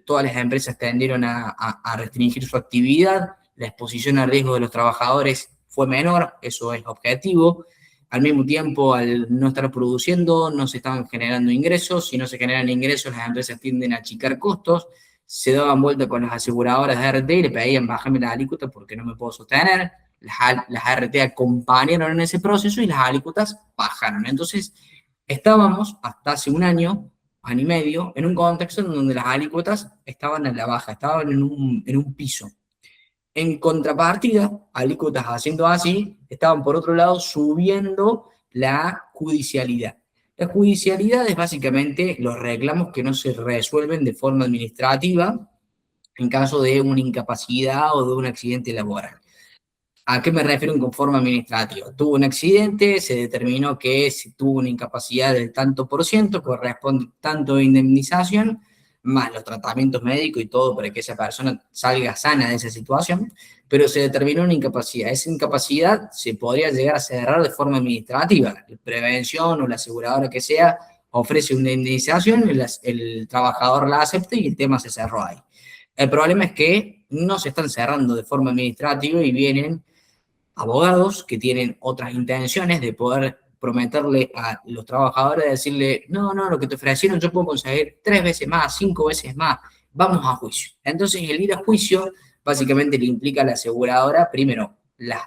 todas las empresas tendieron a restringir su actividad, la exposición a riesgo de los trabajadores fue menor, eso es objetivo. Al mismo tiempo, al no estar produciendo, no se estaban generando ingresos. Si no se generan ingresos, las empresas tienden a achicar costos. Se daban vuelta con las aseguradoras de ART y le pedían, bájame la alícuota porque no me puedo sostener. Las ART acompañaron en ese proceso y las alícuotas bajaron. Entonces, estábamos hasta hace un año y medio, en un contexto en donde las alícuotas estaban a la baja, estaban en un piso. En contrapartida, alícuotas haciendo así, estaban por otro lado subiendo la judicialidad. La judicialidad es básicamente los reclamos que no se resuelven de forma administrativa en caso de una incapacidad o de un accidente laboral. ¿A qué me refiero con forma administrativa? Tuvo un accidente, se determinó que si tuvo una incapacidad del tanto por ciento, corresponde tanto de indemnización, más los tratamientos médicos y todo para que esa persona salga sana de esa situación, pero se determinó una incapacidad. Esa incapacidad se podría llegar a cerrar de forma administrativa. La prevención o la aseguradora que sea ofrece una indemnización, el trabajador la acepta y el tema se cerró ahí. El problema es que no se están cerrando de forma administrativa y vienen abogados que tienen otras intenciones de poder prometerle a los trabajadores, decirle, no, lo que te ofrecieron yo puedo conseguir 3 veces más, 5 veces más, vamos a juicio. Entonces el ir a juicio básicamente le implica a la aseguradora, primero, las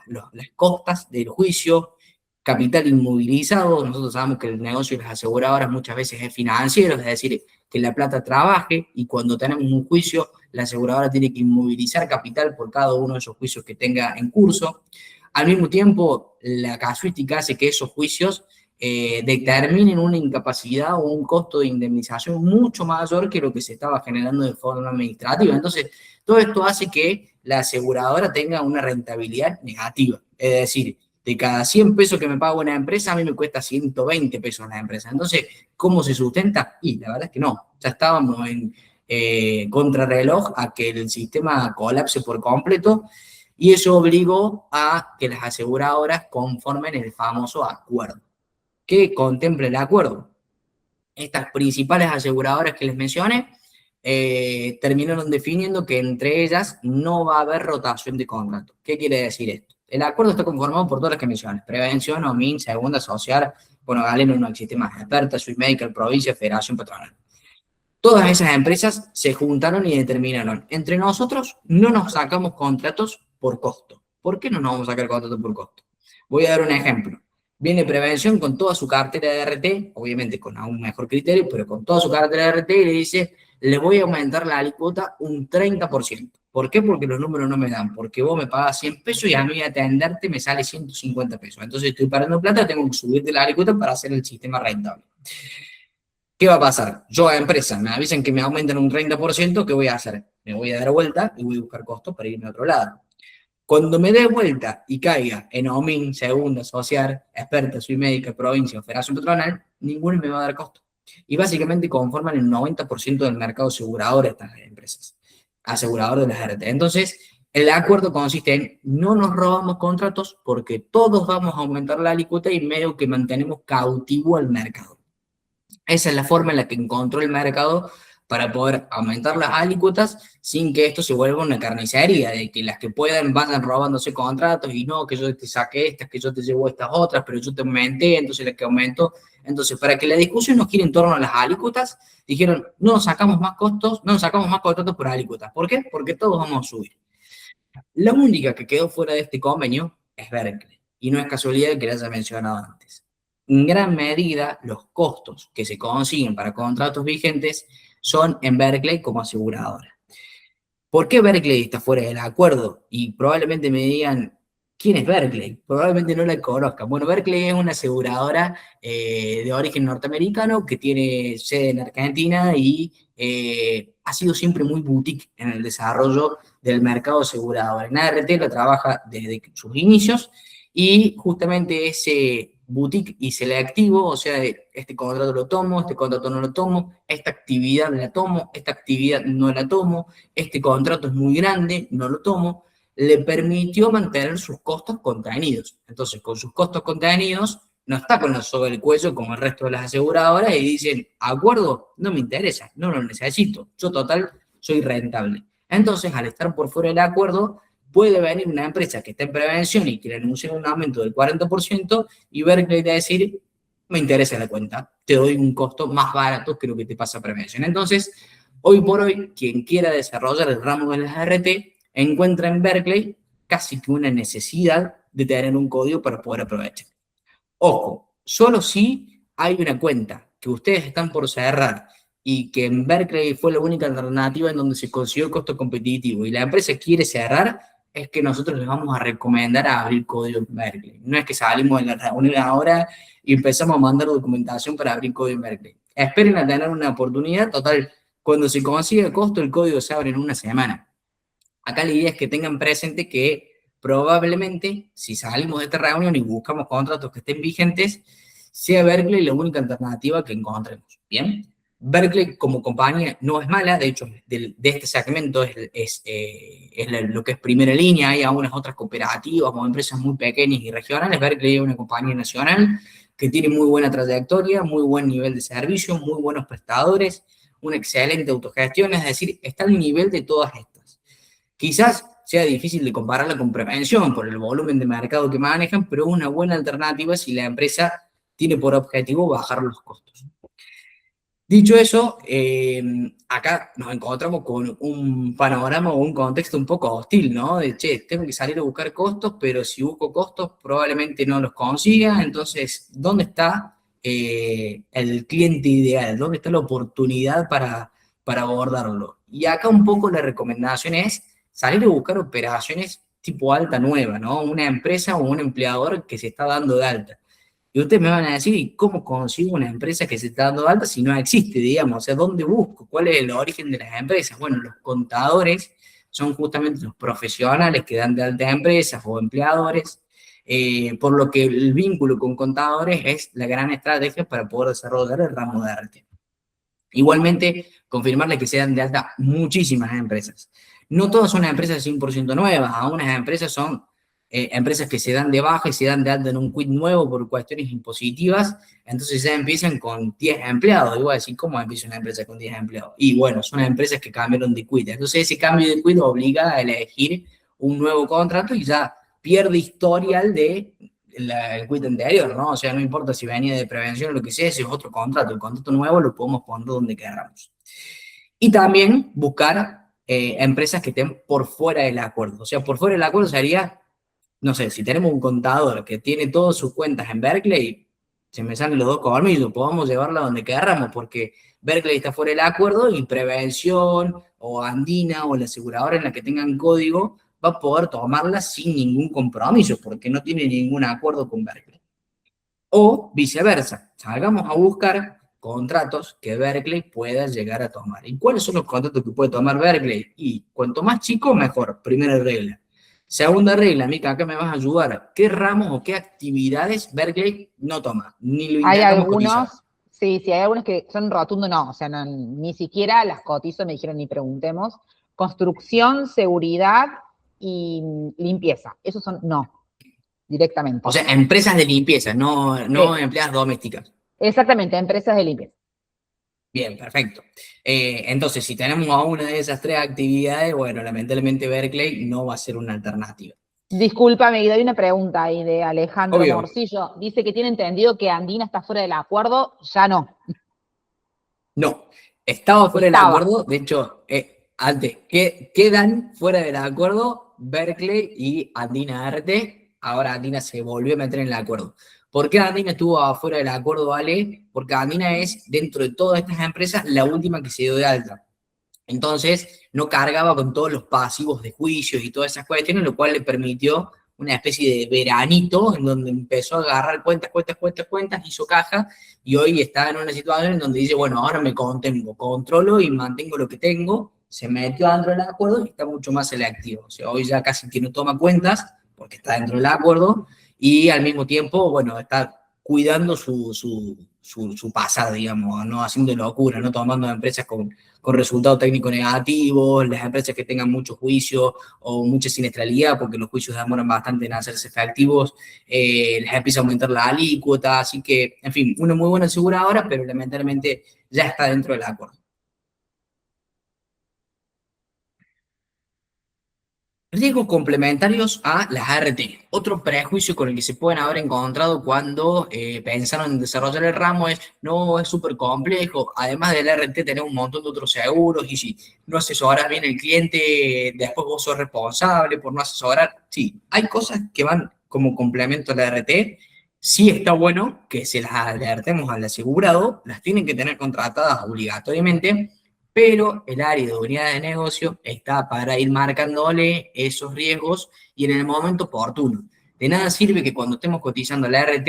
costas del juicio, capital inmovilizado. Nosotros sabemos que el negocio de las aseguradoras muchas veces es financiero, es decir, que la plata trabaje, y cuando tenemos un juicio, la aseguradora tiene que inmovilizar capital por cada uno de esos juicios que tenga en curso. Al mismo tiempo, la casuística hace que esos juicios determinen una incapacidad o un costo de indemnización mucho mayor que lo que se estaba generando de forma administrativa. Entonces, todo esto hace que la aseguradora tenga una rentabilidad negativa. Es decir, de cada 100 pesos que me paga una empresa, a mí me cuesta 120 pesos la empresa. Entonces, ¿cómo se sustenta? Y la verdad es que no. Ya estábamos en contrarreloj a que el sistema colapse por completo, y eso obligó a que las aseguradoras conformen el famoso acuerdo. ¿Qué contempla el acuerdo? Estas principales aseguradoras que les mencioné terminaron definiendo que entre ellas no va a haber rotación de contrato. ¿Qué quiere decir esto? El acuerdo está conformado por todas las que mencioné: Prevención, OMIN, Segunda Social, bueno, Galeno no existe más, Experta, Swiss Medical, Provincia, Federación Patronal. Todas esas empresas se juntaron y determinaron, entre nosotros no nos sacamos contratos por costo. ¿Por qué no nos vamos a sacar contratos por costo? Voy a dar un ejemplo. Viene Prevención con toda su cartera de RT, obviamente con aún mejor criterio, pero con toda su cartera de RT, y le dice, le voy a aumentar la alícuota un 30%. ¿Por qué? Porque los números no me dan. Porque vos me pagas 100 pesos y a mí atenderte me sale 150 pesos. Entonces estoy perdiendo plata, tengo que subirte la alícuota para hacer el sistema rentable. ¿Qué va a pasar? Yo a empresa me avisan que me aumentan un 30%, ¿qué voy a hacer? Me voy a dar vuelta y voy a buscar costos para irme a otro lado. Cuando me dé vuelta y caiga en OMIN, segunda, social, experta, soy médica, provincia o federación patronal, ninguno me va a dar costo. Y básicamente conforman el 90% del mercado asegurador de estas empresas, asegurador de las RT. Entonces, el acuerdo consiste en no nos robamos contratos porque todos vamos a aumentar la alícuota y medio que mantenemos cautivo al mercado. Esa es la forma en la que encontró el mercado para poder aumentar las alícuotas sin que esto se vuelva una carnicería, de que las que puedan vayan robándose contratos y no, que yo te saqué estas, que yo te llevo estas otras, pero yo te aumenté, entonces la que aumentó. Entonces, para que la discusión no gire en torno a las alícuotas, dijeron, no nos sacamos más costos, no nos sacamos más contratos por alícuotas. ¿Por qué? Porque todos vamos a subir. La única que quedó fuera de este convenio es Berkeley, y no es casualidad que la haya mencionado antes. En gran medida, los costos que se consiguen para contratos vigentes son en Berkeley como aseguradora. ¿Por qué Berkeley está fuera del acuerdo? Y probablemente me digan, ¿quién es Berkeley? Probablemente no la conozcan. Bueno, Berkeley es una aseguradora de origen norteamericano que tiene sede en Argentina y ha sido siempre muy boutique en el desarrollo del mercado asegurador. En ART lo trabaja desde sus inicios y justamente ese boutique y selectivo, o sea, este contrato lo tomo, este contrato no lo tomo, esta actividad la tomo, esta actividad no la tomo, este contrato es muy grande, no lo tomo, le permitió mantener sus costos contenidos. Entonces, con sus costos contenidos, no está con la soga del cuello como el resto de las aseguradoras y dicen, acuerdo, no me interesa, no lo necesito, yo total soy rentable. Entonces, al estar por fuera del acuerdo, puede venir una empresa que está en prevención y que le anuncia un aumento del 40% y Berkeley te decir, me interesa la cuenta, te doy un costo más barato que lo que te pasa prevención. Entonces, hoy por hoy, quien quiera desarrollar el ramo de las RT, encuentra en Berkeley casi que una necesidad de tener un código para poder aprovechar. Ojo, solo si hay una cuenta que ustedes están por cerrar y que en Berkeley fue la única alternativa en donde se consiguió el costo competitivo y la empresa quiere cerrar, es que nosotros les vamos a recomendar a abrir código en Berkeley. No es que salimos de la reunión ahora y empezamos a mandar documentación para abrir código en Berkeley. Esperen a tener una oportunidad. Total, cuando se consigue el costo, el código se abre en una semana. Acá la idea es que tengan presente que probablemente, si salimos de esta reunión y buscamos contratos que estén vigentes, sea Berkeley la única alternativa que encontremos. ¿Bien? Berkeley como compañía no es mala, de hecho, de este segmento es lo que es primera línea. Hay algunas otras cooperativas o empresas muy pequeñas y regionales. Berkeley es una compañía nacional que tiene muy buena trayectoria, muy buen nivel de servicio, muy buenos prestadores, una excelente autogestión, es decir, está al nivel de todas estas. Quizás sea difícil de compararla con prevención por el volumen de mercado que manejan, pero es una buena alternativa si la empresa tiene por objetivo bajar los costos. Dicho eso, acá nos encontramos con un panorama o un contexto un poco hostil, ¿no? De, che, tengo que salir a buscar costos, pero si busco costos probablemente no los consiga. Entonces, ¿dónde está el cliente ideal? ¿Dónde está la oportunidad para abordarlo? Y acá un poco la recomendación es salir a buscar operaciones tipo alta nueva, ¿no? Una empresa o un empleador que se está dando de alta. Y ustedes me van a decir, ¿y cómo consigo una empresa que se está dando de alta si no existe, digamos? O sea, ¿dónde busco? ¿Cuál es el origen de las empresas? Bueno, los contadores son justamente los profesionales que dan de alta a empresas o empleadores, por lo que el vínculo con contadores es la gran estrategia para poder desarrollar el ramo de arte. Igualmente, confirmarle que se dan de alta muchísimas empresas. No todas son empresas 100% nuevas, algunas empresas son empresas que se dan de baja y se dan de alta en un quit nuevo por cuestiones impositivas, entonces ya empiezan con 10 empleados. Y voy a decir, ¿cómo empieza una empresa con 10 empleados? Y bueno, son empresas que cambiaron de quit. Entonces ese cambio de quit obliga a elegir un nuevo contrato y ya pierde historial de el quit anterior, ¿no? O sea, no importa si venía de prevención o lo que sea, ese es otro contrato. El contrato nuevo lo podemos poner donde queramos. Y también buscar empresas que estén por fuera del acuerdo. O sea, por fuera del acuerdo sería, no sé, si tenemos un contador que tiene todas sus cuentas en Berkeley, se me salen los dos colmillos, podemos llevarla donde queramos, porque Berkeley está fuera del acuerdo y prevención o Andina o la aseguradora en la que tengan código va a poder tomarla sin ningún compromiso, porque no tiene ningún acuerdo con Berkeley. O viceversa, salgamos a buscar contratos que Berkeley pueda llegar a tomar. ¿Y cuáles son los contratos que puede tomar Berkeley? Y cuanto más chico, mejor, primera regla. Segunda regla, Mica, acá me vas a ayudar. ¿Qué ramos o qué actividades Berkeley no toma? Ni lo Hay intentamos cotizar. algunos, sí, hay algunos que son rotundo, no, o sea, ni siquiera las cotizo, me dijeron ni preguntemos. Construcción, seguridad y limpieza, esos son no, directamente. O sea, empresas de limpieza, no Sí, empleadas domésticas. exactamente, empresas de limpieza. Bien, perfecto. Entonces, si tenemos a una de esas tres actividades, bueno, lamentablemente Berkeley no va a ser una alternativa. Discúlpame, Guido, hay una pregunta ahí de Alejandro Obvio, Morcillo. Dice que tiene entendido que Andina está fuera del acuerdo, ya no. no. Estaba fuera del Estaba. acuerdo, de hecho, antes, quedan fuera del acuerdo Berkeley y Andina RT. Ahora Andina se volvió a meter en el acuerdo. ¿Por qué Andina estuvo afuera del acuerdo, Ale? Porque Andina es, dentro de todas estas empresas, la última que se dio de alta. Entonces, no cargaba con todos los pasivos de juicios y todas esas cuestiones, lo cual le permitió una especie de veranito en donde empezó a agarrar cuentas, hizo caja y hoy está en una situación en donde dice, bueno, ahora me contengo, controlo y mantengo lo que tengo, se metió dentro del acuerdo y está mucho más selectivo. O sea, hoy ya casi que no toma cuentas porque está dentro del acuerdo y al mismo tiempo, bueno, está cuidando su pasado, digamos, no haciendo locura, no tomando empresas con resultados técnicos negativos, las empresas que tengan mucho juicio o mucha siniestralidad, porque los juicios demoran bastante en hacerse efectivos, les empieza a aumentar la alícuota, así que, en fin, una muy buena aseguradora, pero lamentablemente ya está dentro del acuerdo. Riesgos complementarios a las ART. Otro prejuicio con el que se pueden haber encontrado cuando pensaron en desarrollar el ramo es, no, es súper complejo, además del ART tenemos un montón de otros seguros y si no asesoras bien el cliente, después vos sos responsable por no asesorar. Sí, hay cosas que van como complemento a la ART. Sí está bueno que se las alertemos al asegurado, las tienen que tener contratadas obligatoriamente, pero el área de unidad de negocio está para ir marcándole esos riesgos y en el momento oportuno. De nada sirve que cuando estemos cotizando la RT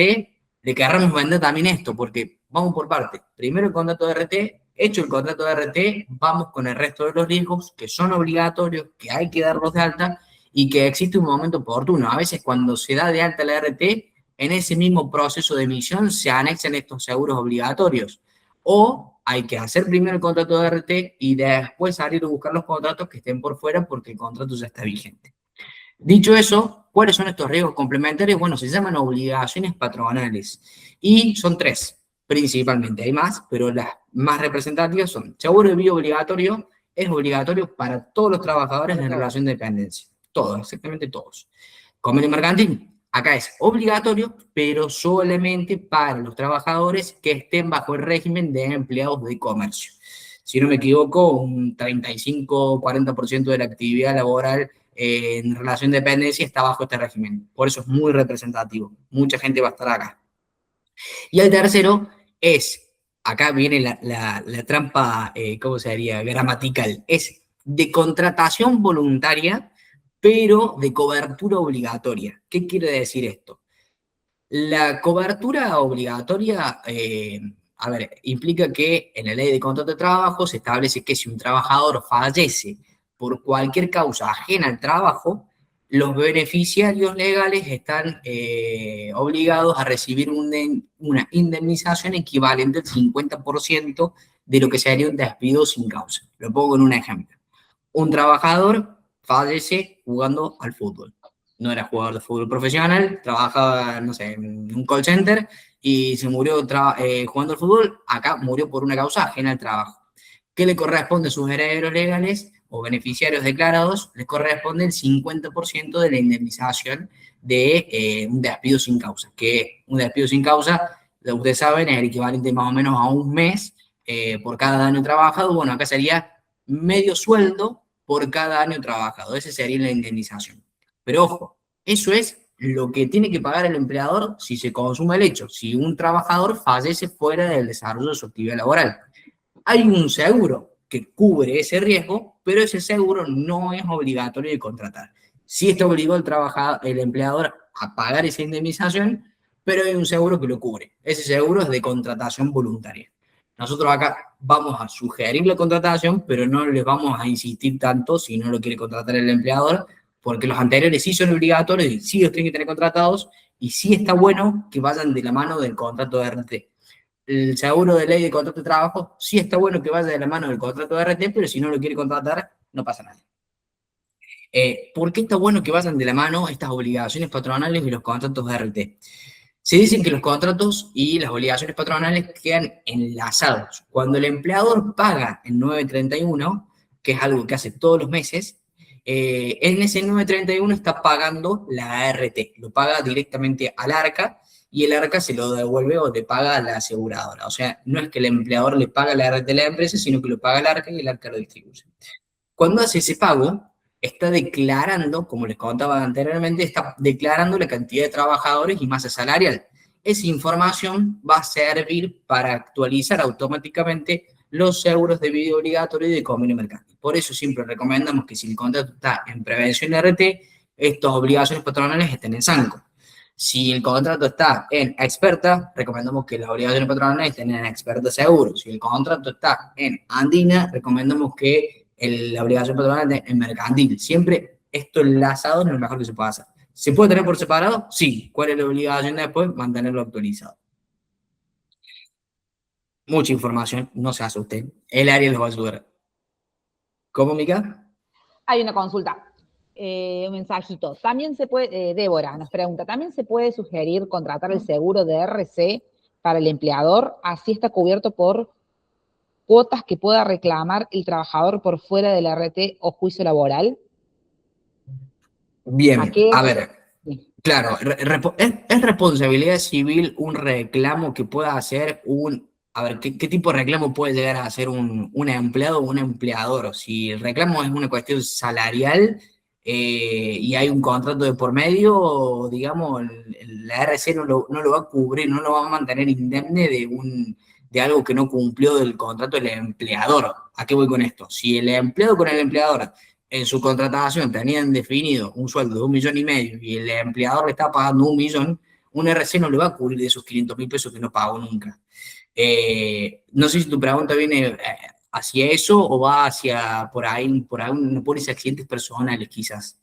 le querramos vender también esto, porque vamos por parte. Primero el contrato de RT, hecho el contrato de RT, vamos con el resto de los riesgos que son obligatorios, que hay que darlos de alta y que existe un momento oportuno. A veces cuando se da de alta la RT, en ese mismo proceso de emisión se anexan estos seguros obligatorios. O hay que hacer primero el contrato de RT y después salir a buscar los contratos que estén por fuera porque el contrato ya está vigente. Dicho eso, ¿cuáles son estos riesgos complementarios? Bueno, se llaman obligaciones patronales y son tres principalmente. Hay más, pero las más representativas son seguro de vida obligatorio, es obligatorio para todos los trabajadores en relación de dependencia. Todos, exactamente todos. Convenio mercantil, acá es obligatorio, pero solamente para los trabajadores que estén bajo el régimen de empleados de comercio. Si no me equivoco, un 35-40% de la actividad laboral en relación de dependencia está bajo este régimen. Por eso es muy representativo. Mucha gente va a estar acá. Y el tercero es, acá viene la trampa, ¿cómo se diría? Gramatical. Es de contratación voluntaria, pero de cobertura obligatoria. ¿Qué quiere decir esto? La cobertura obligatoria, a ver, implica que en la ley de contrato de trabajo se establece que si un trabajador fallece por cualquier causa ajena al trabajo, los beneficiarios legales están obligados a recibir una indemnización equivalente al 50% de lo que sería un despido sin causa. Lo pongo en un ejemplo. Un trabajador fallece jugando al fútbol. No era jugador de fútbol profesional, trabajaba, no sé, en un call center y se murió jugando al fútbol, acá murió por una causa ajena al trabajo. ¿Qué le corresponde a sus herederos legales o beneficiarios declarados? Les corresponde el 50% de la indemnización de un despido sin causa, que un despido sin causa, ustedes saben, es el equivalente más o menos a un mes por cada año trabajado. Bueno, acá sería medio sueldo por cada año trabajado. Esa sería la indemnización. Pero ojo, eso es lo que tiene que pagar el empleador si se consume el hecho, si un trabajador fallece fuera del desarrollo de su actividad laboral. Hay un seguro que cubre ese riesgo, pero ese seguro no es obligatorio de contratar. Sí está obligado el empleador a pagar esa indemnización, pero hay un seguro que lo cubre. Ese seguro es de contratación voluntaria. Nosotros acá vamos a sugerir la contratación, pero no les vamos a insistir tanto si no lo quiere contratar el empleador, porque los anteriores sí son obligatorios y sí los tienen que tener contratados, y sí está bueno que vayan de la mano del contrato de RT. El seguro de ley de contrato de trabajo, sí está bueno que vaya de la mano del contrato de RT, pero si no lo quiere contratar, no pasa nada. ¿Por qué está bueno que vayan de la mano estas obligaciones patronales y los contratos de RT? Se dice que los contratos y las obligaciones patronales quedan enlazados. Cuando el empleador paga en 931, que es algo que hace todos los meses, en ese 931 está pagando la ART, lo paga directamente al ARCA y el ARCA se lo devuelve o le paga a la aseguradora. O sea, no es que el empleador le paga la ART a la empresa, sino que lo paga el ARCA y el ARCA lo distribuye. Cuando hace ese pago, está declarando, como les contaba anteriormente, está declarando la cantidad de trabajadores y masa salarial. Esa información va a servir para actualizar automáticamente los seguros de vida obligatorio y de convenio mercantil. Por eso siempre recomendamos que si el contrato está en prevención RT, estas obligaciones patronales estén en SANCO. Si el contrato está en experta, recomendamos que las obligaciones patronales estén en experta seguro. Si el contrato está en andina, recomendamos que la obligación patronal en mercantil. Siempre esto enlazado es lo mejor que se puede hacer. ¿Se puede tener por separado? Sí. ¿Cuál es la obligación después? Mantenerlo actualizado. Mucha información, no se asusten. El área los va a ayudar. ¿Cómo, Mica? Hay una consulta. Un mensajito. También se puede, Débora nos pregunta, ¿también se puede sugerir contratar el seguro de RC para el empleador? Así está cubierto por cuotas que pueda reclamar el trabajador por fuera del RT o juicio laboral. Bien, a ver, Sí. claro, es responsabilidad civil un reclamo que pueda hacer a ver, ¿qué tipo de reclamo puede llegar a hacer un empleado o un empleador? Si el reclamo es una cuestión salarial y hay un contrato de por medio, digamos, la RC no lo va a cubrir, no lo va a mantener indemne de algo que no cumplió del contrato del empleador. ¿A qué voy con esto? Si el empleado con el empleador en su contratación tenían definido un sueldo de 1,5 millones y el empleador le está pagando 1 millón, un RC no le va a cubrir de esos 500.000 pesos que no pagó nunca. No sé si tu pregunta viene hacia eso o va hacia por ahí por esos accidentes personales quizás.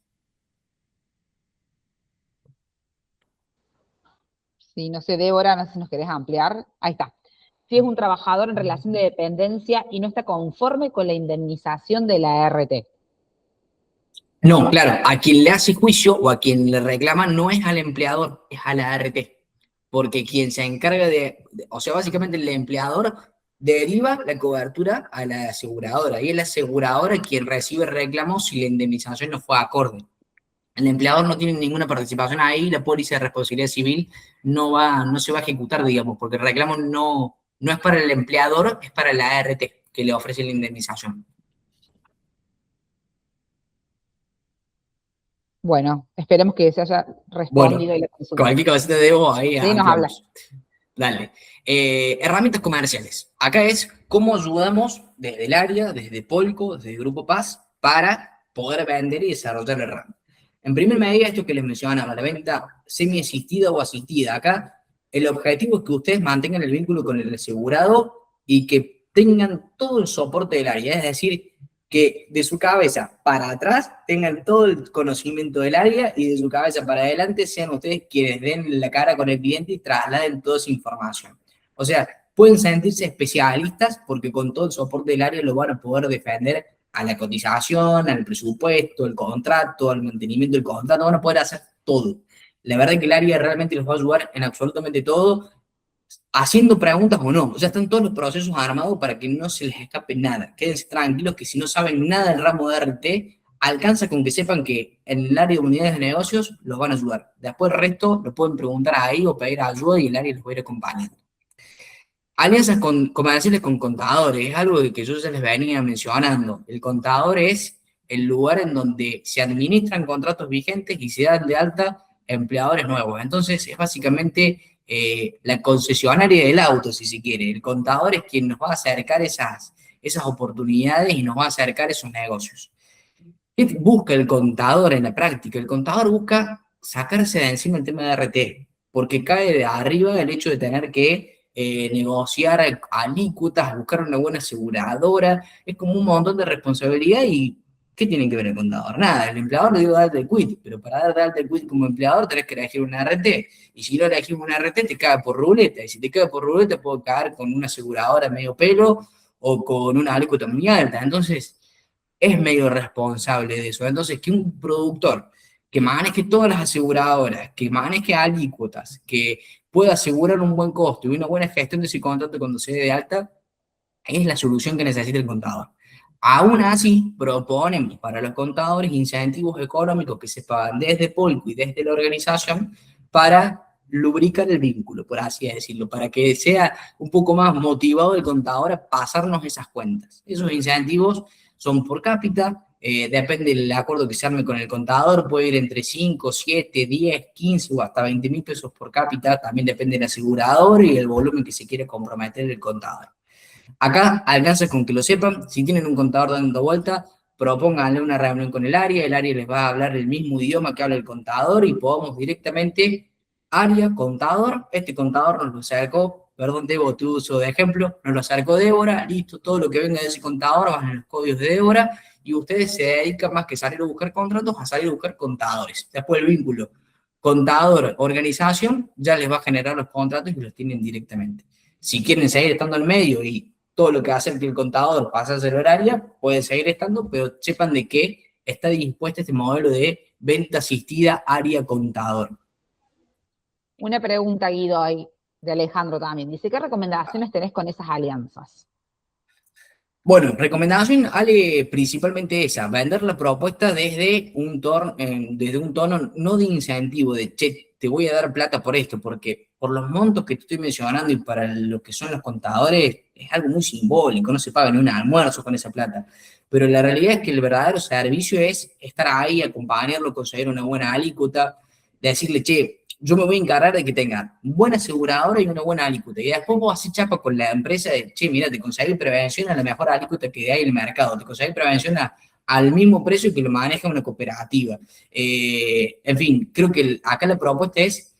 Sí, no sé, Débora, no sé si nos querés ampliar. Ahí está. Si es un trabajador en relación de dependencia y no está conforme con la indemnización de la RT. No, claro, a quien le hace juicio o a quien le reclama no es al empleador, es a la ART. Porque quien se encarga o sea, básicamente el empleador deriva la cobertura a la aseguradora y es la aseguradora quien recibe reclamos si la indemnización no fue acorde. El empleador no tiene ninguna participación ahí, la póliza de responsabilidad civil no se va a ejecutar, digamos, porque el reclamo no es para el empleador, es para la ART que le ofrece la indemnización. Bueno, esperemos que se haya respondido Bueno, la consulta. cualquier cosita de vos ahí Sí, nos habla. ampliamos. Dale. Herramientas comerciales. Acá es cómo ayudamos desde el área, desde Polco, desde el Grupo Paz, para poder vender y desarrollar el RAM. En primer medida, esto que les mencionaba, la venta semi-asistida o asistida. Acá, el objetivo es que ustedes mantengan el vínculo con el asegurado y que tengan todo el soporte del área. Es decir, que de su cabeza para atrás tengan todo el conocimiento del área y de su cabeza para adelante sean ustedes quienes den la cara con el cliente y trasladen toda esa información. O sea, pueden sentirse especialistas porque con todo el soporte del área lo van a poder defender a la cotización, al presupuesto, al contrato, al mantenimiento del contrato, van a poder hacer todo. La verdad es que el área realmente los va a ayudar en absolutamente todo, haciendo preguntas o no. O sea, están todos los procesos armados para que no se les escape nada. Quédense tranquilos que si no saben nada del ramo de RT, alcanza con que sepan que en el área de unidades de negocios los van a ayudar. Después el resto lo pueden preguntar ahí o pedir ayuda y el área los va a ir acompañando. Alianzas comerciales con contadores, es algo que yo ya les venía mencionando. El contador es el lugar en donde se administran contratos vigentes y se dan de alta empleadores nuevos. Entonces, es básicamente la concesionaria del auto, si se quiere. El contador es quien nos va a acercar esas oportunidades y nos va a acercar esos negocios. ¿Qué busca el contador en la práctica? El contador busca sacarse de encima el tema de RT, porque cae de arriba el hecho de tener que negociar alícuotas, buscar una buena aseguradora, es como un montón de responsabilidad y ¿Qué tiene que ver el contador? Nada, el empleador le dio de alta el quit, pero para dar de alta el quit como empleador tenés que elegir una RT, y si no elegís una RT te cae por ruleta, y si te cae por ruleta puede caer con una aseguradora medio pelo o con una alícuota muy alta, entonces es medio responsable de eso. Entonces, que un productor que maneje todas las aseguradoras, que maneje alícuotas, que pueda asegurar un buen costo y una buena gestión de ese contrato cuando se dé de alta, es la solución que necesita el contador. Aún así, proponemos para los contadores incentivos económicos que se pagan desde Polco y desde la organización para lubricar el vínculo, por así decirlo, para que sea un poco más motivado el contador a pasarnos esas cuentas. Esos incentivos son por cápita, depende del acuerdo que se arme con el contador, puede ir entre 5, 7, 10, 15 o hasta 20 mil pesos por cápita, también depende del asegurador y el volumen que se quiere comprometer el contador. Acá alcanza con que lo sepan, si tienen un contador dando vuelta, propónganle una reunión con el área les va a hablar el mismo idioma que habla el contador y podamos directamente, área, contador, este contador nos lo acercó, perdón, Debo, tu uso de ejemplo, nos lo acercó Débora, listo, todo lo que venga de ese contador va en los códigos de Débora y ustedes se dedican más que salir a buscar contratos, a salir a buscar contadores. Después el vínculo contador-organización ya les va a generar los contratos y los tienen directamente. Si quieren seguir estando en medio y todo lo que hace que el contador pase a ser horaria, puede seguir estando, pero sepan de qué está dispuesto este modelo de venta asistida área contador. Una pregunta, Guido, ahí, de Alejandro también. Dice, ¿qué recomendaciones tenés con esas alianzas? Bueno, recomendación, Ale, principalmente esa, vender la propuesta desde un tono no de incentivo, de, che, te voy a dar plata por esto, porque por los montos que te estoy mencionando y para lo que son los contadores, es algo muy simbólico, no se paga ni un almuerzo con esa plata. Pero la realidad es que el verdadero servicio es estar ahí, acompañarlo, conseguir una buena alícuota, decirle, che, yo me voy a encargar de que tengan buena aseguradora y una buena alícuota. Y después vos haces chapa con la empresa de, che, mira, te conseguí prevención a la mejor alícuota que hay en el mercado, te conseguí prevención al mismo precio que lo maneja una cooperativa. En fin, creo que acá la propuesta es,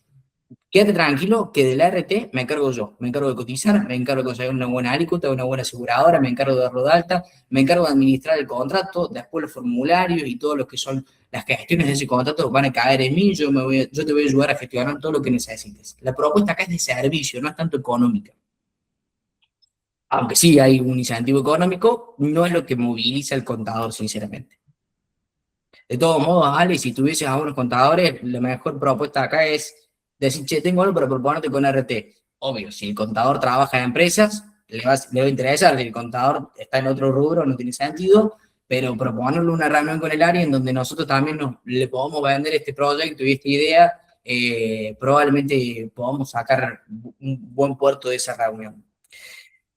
quédate tranquilo que del RT me encargo yo, me encargo de cotizar, me encargo de conseguir una buena alícuota, una buena aseguradora, me encargo de darlo de alta, me encargo de administrar el contrato, después los formularios y todo lo que son las gestiones de ese contrato van a caer en mí, yo te voy a ayudar a gestionar todo lo que necesites. La propuesta acá es de servicio, no es tanto económica. Aunque sí hay un incentivo económico, no es lo que moviliza el contador, sinceramente. De todos modos, Ale, si tuvieses a unos contadores, la mejor propuesta acá es decir, che, tengo algo para proponerte con RT. Obvio, si el contador trabaja en empresas, le va a interesar, si el contador está en otro rubro, no tiene sentido, pero proponerle una reunión con el área en donde nosotros también le podamos vender este proyecto y esta idea, probablemente podamos sacar un buen puerto de esa reunión.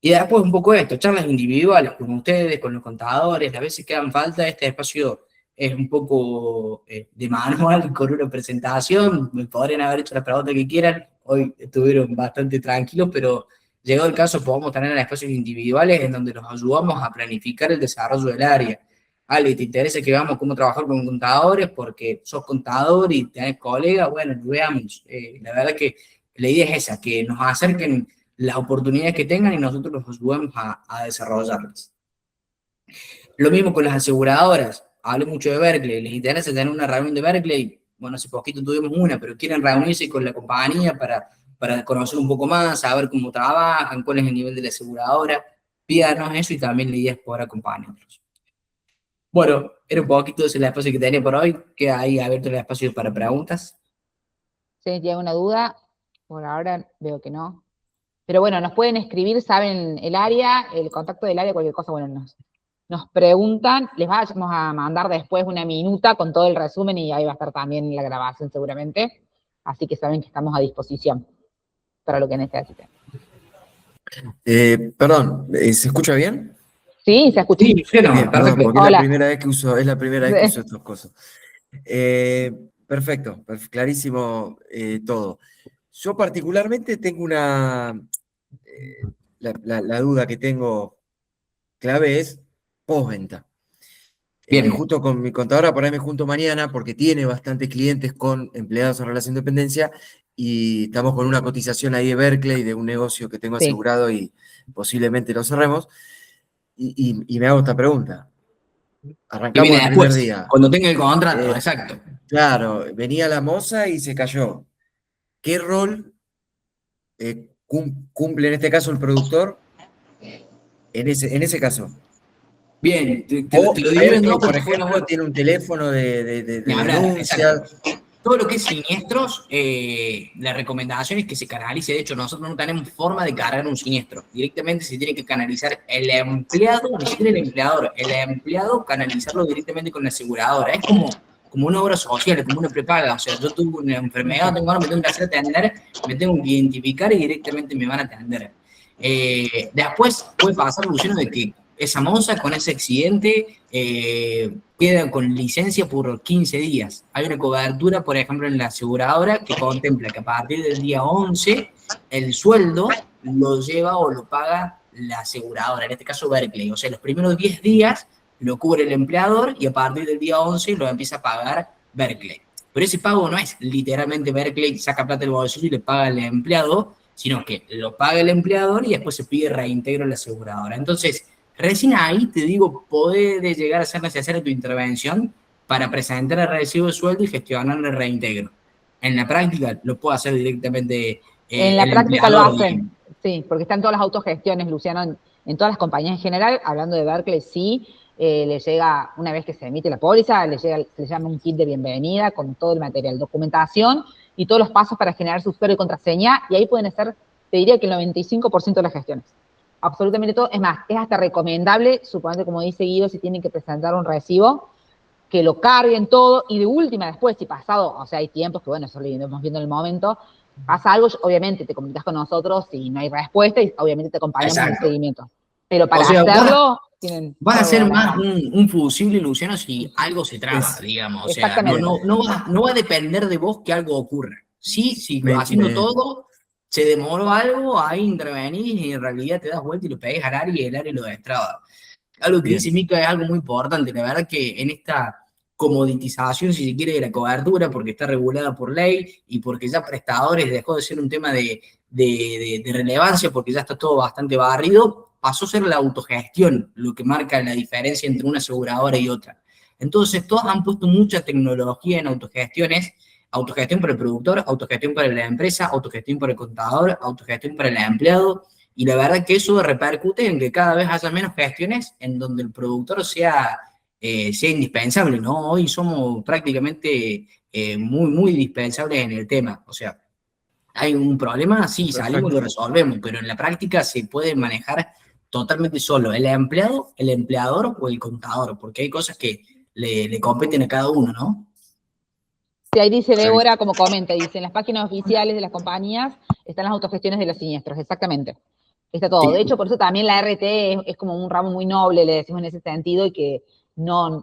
Y después un poco esto, charlas individuales con ustedes, con los contadores, las veces que hagan falta, este espacio es un poco de manual, con una presentación, me podrían haber hecho la pregunta que quieran, hoy estuvieron bastante tranquilos, pero llegado el caso podemos tener espacios individuales en donde nos ayudamos a planificar el desarrollo del área. Ale, ¿te interesa que veamos cómo trabajar con contadores? Porque sos contador y tenés colegas, bueno, veamos. La verdad que la idea es esa, que nos acerquen las oportunidades que tengan y nosotros los ayudamos a desarrollarlas. Lo mismo con las aseguradoras. Hablé mucho de Berkeley. Les interesa tener una reunión de Berkeley. Bueno, hace poquito tuvimos una, pero quieren reunirse con la compañía para conocer un poco más, saber cómo trabajan, cuál es el nivel de la aseguradora. Pídanos eso y también la idea es poder acompañarlos. Bueno, era un poquito ese el espacio que tenía por hoy. Queda ahí abierto el espacio para preguntas. Si tienen una duda, por ahora veo que no. Pero bueno, nos pueden escribir, saben el área, el contacto del área, cualquier cosa, bueno, nos preguntan, les vamos a mandar después una minuta con todo el resumen y ahí va a estar también la grabación seguramente. Así que saben que estamos a disposición para lo que necesiten. Perdón, ¿se escucha bien? Sí, se escucha. Sí, no, bien, perdón, porque Hola. es la primera vez que uso estas cosas. Perfecto, clarísimo todo. Yo particularmente tengo la duda que tengo clave es postventa. Justo con mi contadora, por ahí me junto mañana porque tiene bastantes clientes con empleados en relación de dependencia y estamos con una cotización ahí de Berkeley, de un negocio que tengo asegurado y posiblemente lo cerremos. Y me hago esta pregunta. Que Arrancamos viene el primer después, día. cuando tenga el contrato, exacto. Claro, venía la moza y se cayó. ¿Qué rol cumple en este caso el productor en ese caso? Bien, O te lo divido en dos Berkeley, por porque fue una ejemplo, buena. tiene un teléfono de Ni hablar, denuncia. exacto. Todo lo que es siniestros, la recomendación es que se canalice. De hecho, nosotros no tenemos forma de cargar un siniestro. Directamente se tiene que canalizar el empleado, ni siquiera el empleador, el empleado canalizarlo directamente con la aseguradora. Es como una obra social, es como una prepaga. O sea, yo tuve una enfermedad, me tengo que hacer atender, me tengo que identificar y directamente me van a atender. Después puede pasar, Luciano, de que esa moza con ese accidente queda con licencia por 15 días. Hay una cobertura, por ejemplo, en la aseguradora que contempla que a partir del día 11 el sueldo lo lleva o lo paga la aseguradora, en este caso Berkeley. O sea, los primeros 10 días lo cubre el empleador y a partir del día 11 lo empieza a pagar Berkeley. Pero ese pago no es literalmente Berkeley saca plata del bolsillo y le paga al empleado, sino que lo paga el empleador y después se pide reintegro a la aseguradora. Entonces, recién ahí te digo, puede llegar a ser necesaria tu intervención para presentar el recibo de sueldo y gestionar el reintegro. En la práctica lo puede hacer directamente En la el práctica lo empleador, digamos. hacen, sí, porque están todas las autogestiones, Luciano, en todas las compañías en general, hablando de Berkeley, sí, le llega, una vez que se emite la póliza, se le llama un kit de bienvenida con todo el material, documentación y todos los pasos para generar su usuario y contraseña, y ahí pueden hacer, te diría que el 95% de las gestiones. Absolutamente todo. Es más, es hasta recomendable, suponete, como dice Guido, si tienen que presentar un recibo, que lo carguen todo, y de última, después, si pasado, o sea, hay tiempos que, bueno, eso lo iremos viendo en el momento, pasa algo, obviamente te comunicas con nosotros si no hay respuesta y obviamente te acompañamos en el Exacto. seguimiento. Pero O para sea, hacerlo, tienen vas a todo ser garantizado. más un fusible, Luciano, si algo se traba, Es, digamos. O sea, Exactamente. no va a depender de vos que algo ocurra. Sí, si me- haciendo me- todo se demoró algo, ahí intervenís y en realidad te das vuelta y lo pegues al área y el área lo destraba. Algo que dice bien, Mica es algo muy importante. La verdad que en esta comoditización, si se quiere, de la cobertura, porque está regulada por ley y porque ya prestadores dejó de ser un tema de relevancia, porque ya está todo bastante barrido, pasó a ser la autogestión lo que marca la diferencia entre una aseguradora y otra. Entonces, todos han puesto mucha tecnología en autogestiones, autogestión para el productor, autogestión para la empresa, autogestión para el contador, autogestión para el empleado, y la verdad que eso repercute en que cada vez haya menos gestiones en donde el productor sea indispensable, ¿no? Hoy somos prácticamente muy indispensables en el tema. O sea, hay un problema, sí, salimos y lo perfecto. resolvemos, pero en la práctica se puede manejar totalmente solo el empleado, el empleador o el contador, porque hay cosas que le competen a cada uno, ¿no? Sí, ahí dice Clarísimo. Débora, como comenta, dice, en las páginas oficiales de las compañías están las autogestiones de los siniestros, exactamente. Está todo. De Sí, hecho, por eso también la RT es como un ramo muy noble, le decimos en ese sentido, y que no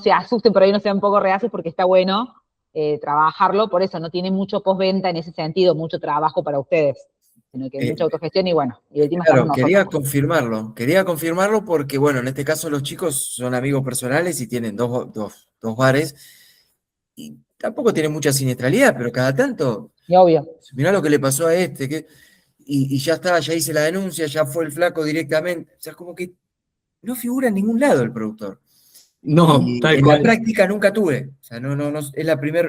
se asusten por ahí, no sean un poco reacios, porque está bueno trabajarlo, por eso no tiene mucho postventa en ese sentido, mucho trabajo para ustedes, sino que mucha Eh, autogestión y bueno, y el tema estamos claro, nosotros. quería confirmarlo porque, bueno, en este caso los chicos son amigos personales y tienen dos bares y tampoco tienen mucha siniestralidad, pero cada tanto, Y obvio. mirá lo que le pasó a este, y ya está, ya hice la denuncia, ya fue el flaco directamente, o sea, como que no figura en ningún lado el productor. no, Y tal en la cual. práctica nunca tuve, o sea, es sería la primera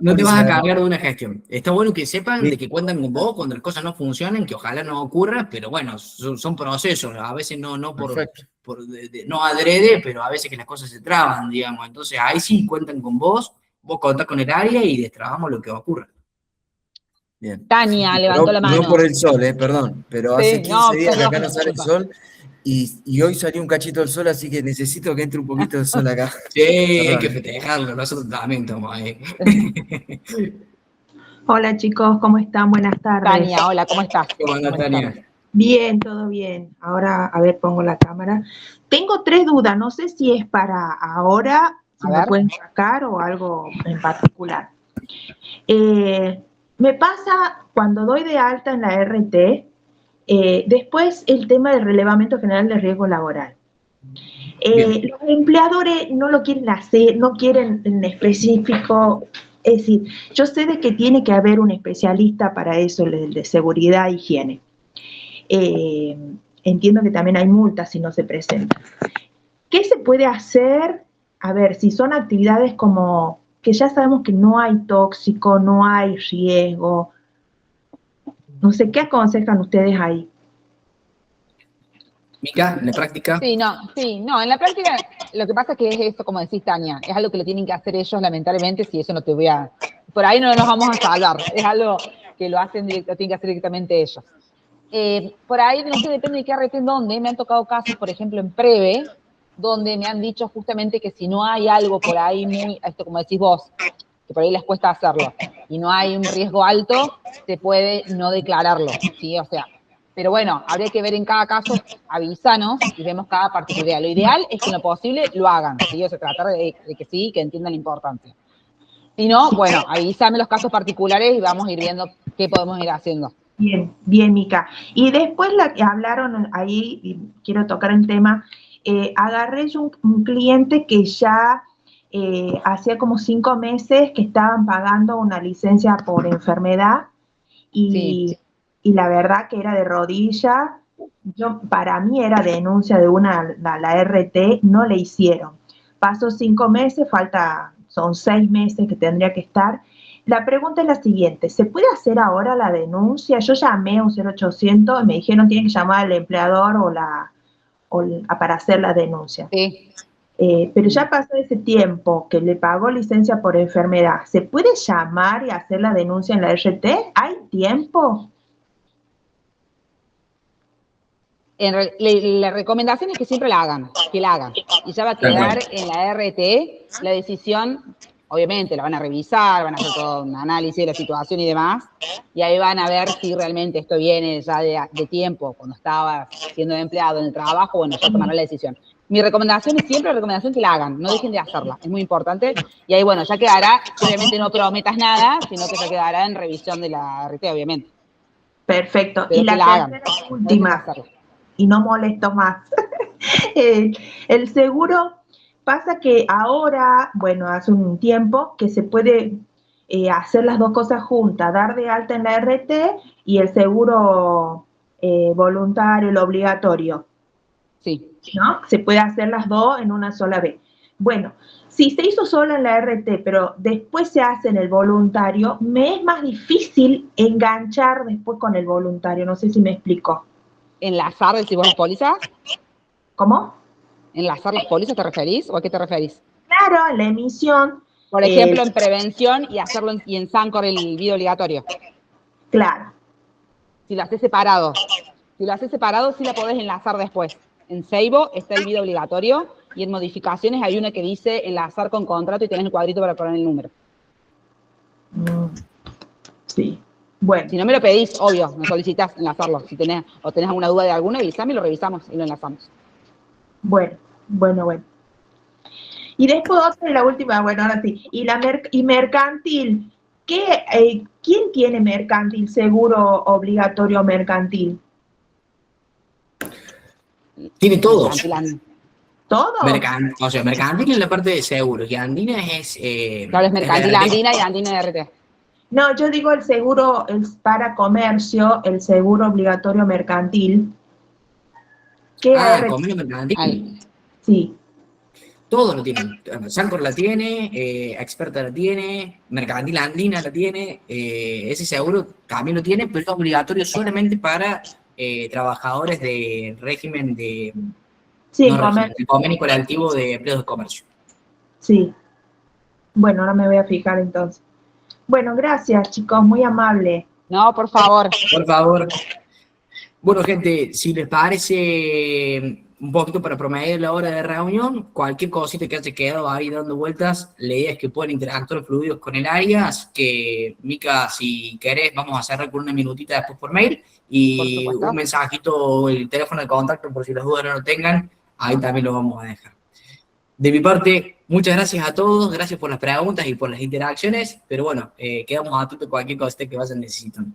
No te vas póliza a de cargar de una gestión. Está bueno que sepan de sí, que cuentan con vos cuando las cosas no funcionan, que ojalá no ocurra, pero bueno, son procesos, a veces no perfecto. no adrede, pero a veces que las cosas se traban, digamos. Entonces ahí sí cuentan con vos contás con el área y destrabamos lo que ocurra. Bien. Tania Y levantó la no por mano. el sol, perdón, pero hace Sí, 15 no, días que no, acá no sale el disculpa. sol y hoy salió un cachito del sol, así que necesito que entre un poquito de sol acá. Sí, hay Perdón, que ¿eh? festejarlo, nosotros también estamos ahí. Hola chicos, ¿cómo están? Buenas tardes. Tania, hola, ¿cómo estás? ¿Cómo andás, Buenas tardes. Tania? Bien, todo bien. Ahora, a ver, pongo la cámara. Tengo tres dudas, no sé si es para ahora, si A me ver. pueden sacar o algo en particular. Me pasa cuando doy de alta en la RT, después el tema del relevamiento general de riesgo laboral. Bien. Los empleadores no lo quieren hacer, no quieren en específico. Es decir, yo sé de que tiene que haber un especialista para eso, el de seguridad e higiene. Entiendo que también hay multas si no se presenta. ¿Qué se puede hacer? A ver, si son actividades como que ya sabemos que no hay tóxico, no hay riesgo. No sé, ¿qué aconsejan ustedes ahí? Mica, en la práctica. Sí, no, en la práctica lo que pasa es que es eso, como decís, Tania, es algo que lo tienen que hacer ellos, lamentablemente, si eso no te voy a... Por ahí no nos vamos a salvar, es algo que lo tienen que hacer directamente ellos. Por ahí, no sé, depende de qué RT en dónde, me han tocado casos, por ejemplo, en Preve, donde me han dicho justamente que si no hay algo por ahí muy, esto como decís vos, que por ahí les cuesta hacerlo, y no hay un riesgo alto, se puede no declararlo, ¿sí? O sea, pero bueno, habría que ver en cada caso, avísanos y vemos cada particularidad. Lo ideal es que en lo posible lo hagan, ¿sí? O sea, tratar de que sí, que entiendan la importancia. Si no, bueno, avísame los casos particulares y vamos a ir viendo qué podemos ir haciendo. Bien, bien, Mica. Y después la que hablaron ahí, y quiero tocar el tema, agarré yo un cliente que ya hacía como 5 meses que estaban pagando una licencia por enfermedad y, y la verdad que era de rodilla. Para mí era denuncia de la RT, no le hicieron. Pasó 5 meses, son 6 meses que tendría que estar. La pregunta es la siguiente, ¿se puede hacer ahora la denuncia? Yo llamé a un 0800 y me dijeron tienen que llamar al empleador para hacer la denuncia. Sí. Pero ya pasó ese tiempo que le pagó licencia por enfermedad. ¿Se puede llamar y hacer la denuncia en la RT? ¿Hay tiempo? La recomendación es que siempre la hagan, Y ya va a quedar en la RT la decisión, obviamente la van a revisar, van a hacer todo un análisis de la situación y demás, y ahí van a ver si realmente esto viene ya de tiempo, cuando estaba siendo empleado en el trabajo, bueno, ya tomarán la decisión. Mi recomendación es siempre la recomendación que la hagan, no dejen de hacerla, es muy importante, y ahí bueno, ya quedará, obviamente no prometas nada, sino que ya quedará en revisión de la RT, obviamente. Perfecto. Pero y la tercera y última. Y no molesto más. El seguro pasa que ahora, bueno, hace un tiempo que se puede hacer las dos cosas juntas, dar de alta en la RT y el seguro voluntario, el obligatorio. Sí. ¿No? Se puede hacer las dos en una sola vez. Bueno, si se hizo solo en la RT, pero después se hace en el voluntario, me es más difícil enganchar después con el voluntario. No sé si me explico. ¿Enlazar, decís vos, las pólizas? ¿Cómo? ¿Enlazar las pólizas te referís? ¿O a qué te referís? Claro, en la emisión. Por ejemplo, en prevención y hacerlo en Sancor el video obligatorio. Claro. Si lo haces separado. Si lo haces separado, sí la podés enlazar después. En Seibo está el video obligatorio y en modificaciones hay una que dice enlazar con contrato y tenés el cuadrito para poner el número. Sí. Bueno. Si no me lo pedís, obvio, me solicitas enlazarlo. Si tenés alguna duda de alguna, avísame y lo revisamos y lo enlazamos. Bueno. Y después otra y la última, bueno, ahora sí. Y mercantil. ¿Quién tiene mercantil, seguro obligatorio mercantil? Tiene todos. ¿Todos? Mercantil en la parte de seguros y Andina es... claro, es mercantil Andina y Andina RT. No, yo digo el seguro para comercio, el seguro obligatorio mercantil. ¿Qué comercio mercantil? Sí. Todos lo tienen. Sancor la tiene, Experta la tiene, Mercantil Andina la tiene, ese seguro también lo tiene, pero es obligatorio solamente para trabajadores de régimen de... Sí, el convenio colectivo de empleados de comercio. Sí. Bueno, ahora me voy a fijar entonces. Bueno, gracias, chicos, muy amable. No, por favor. Por favor. Bueno, gente, si les parece un poquito para promedir la hora de reunión, cualquier cosita que haya quedado ahí dando vueltas, la idea es que puedan interactuar fluidos con el área, que Mica, si querés, vamos a cerrar con una minutita después por mail, y un mensajito, el teléfono de contacto, por si las dudas no lo tengan, ahí también lo vamos a dejar. De mi parte, muchas gracias a todos, gracias por las preguntas y por las interacciones, pero bueno, quedamos atentos a cualquier cosa que vayan necesitando.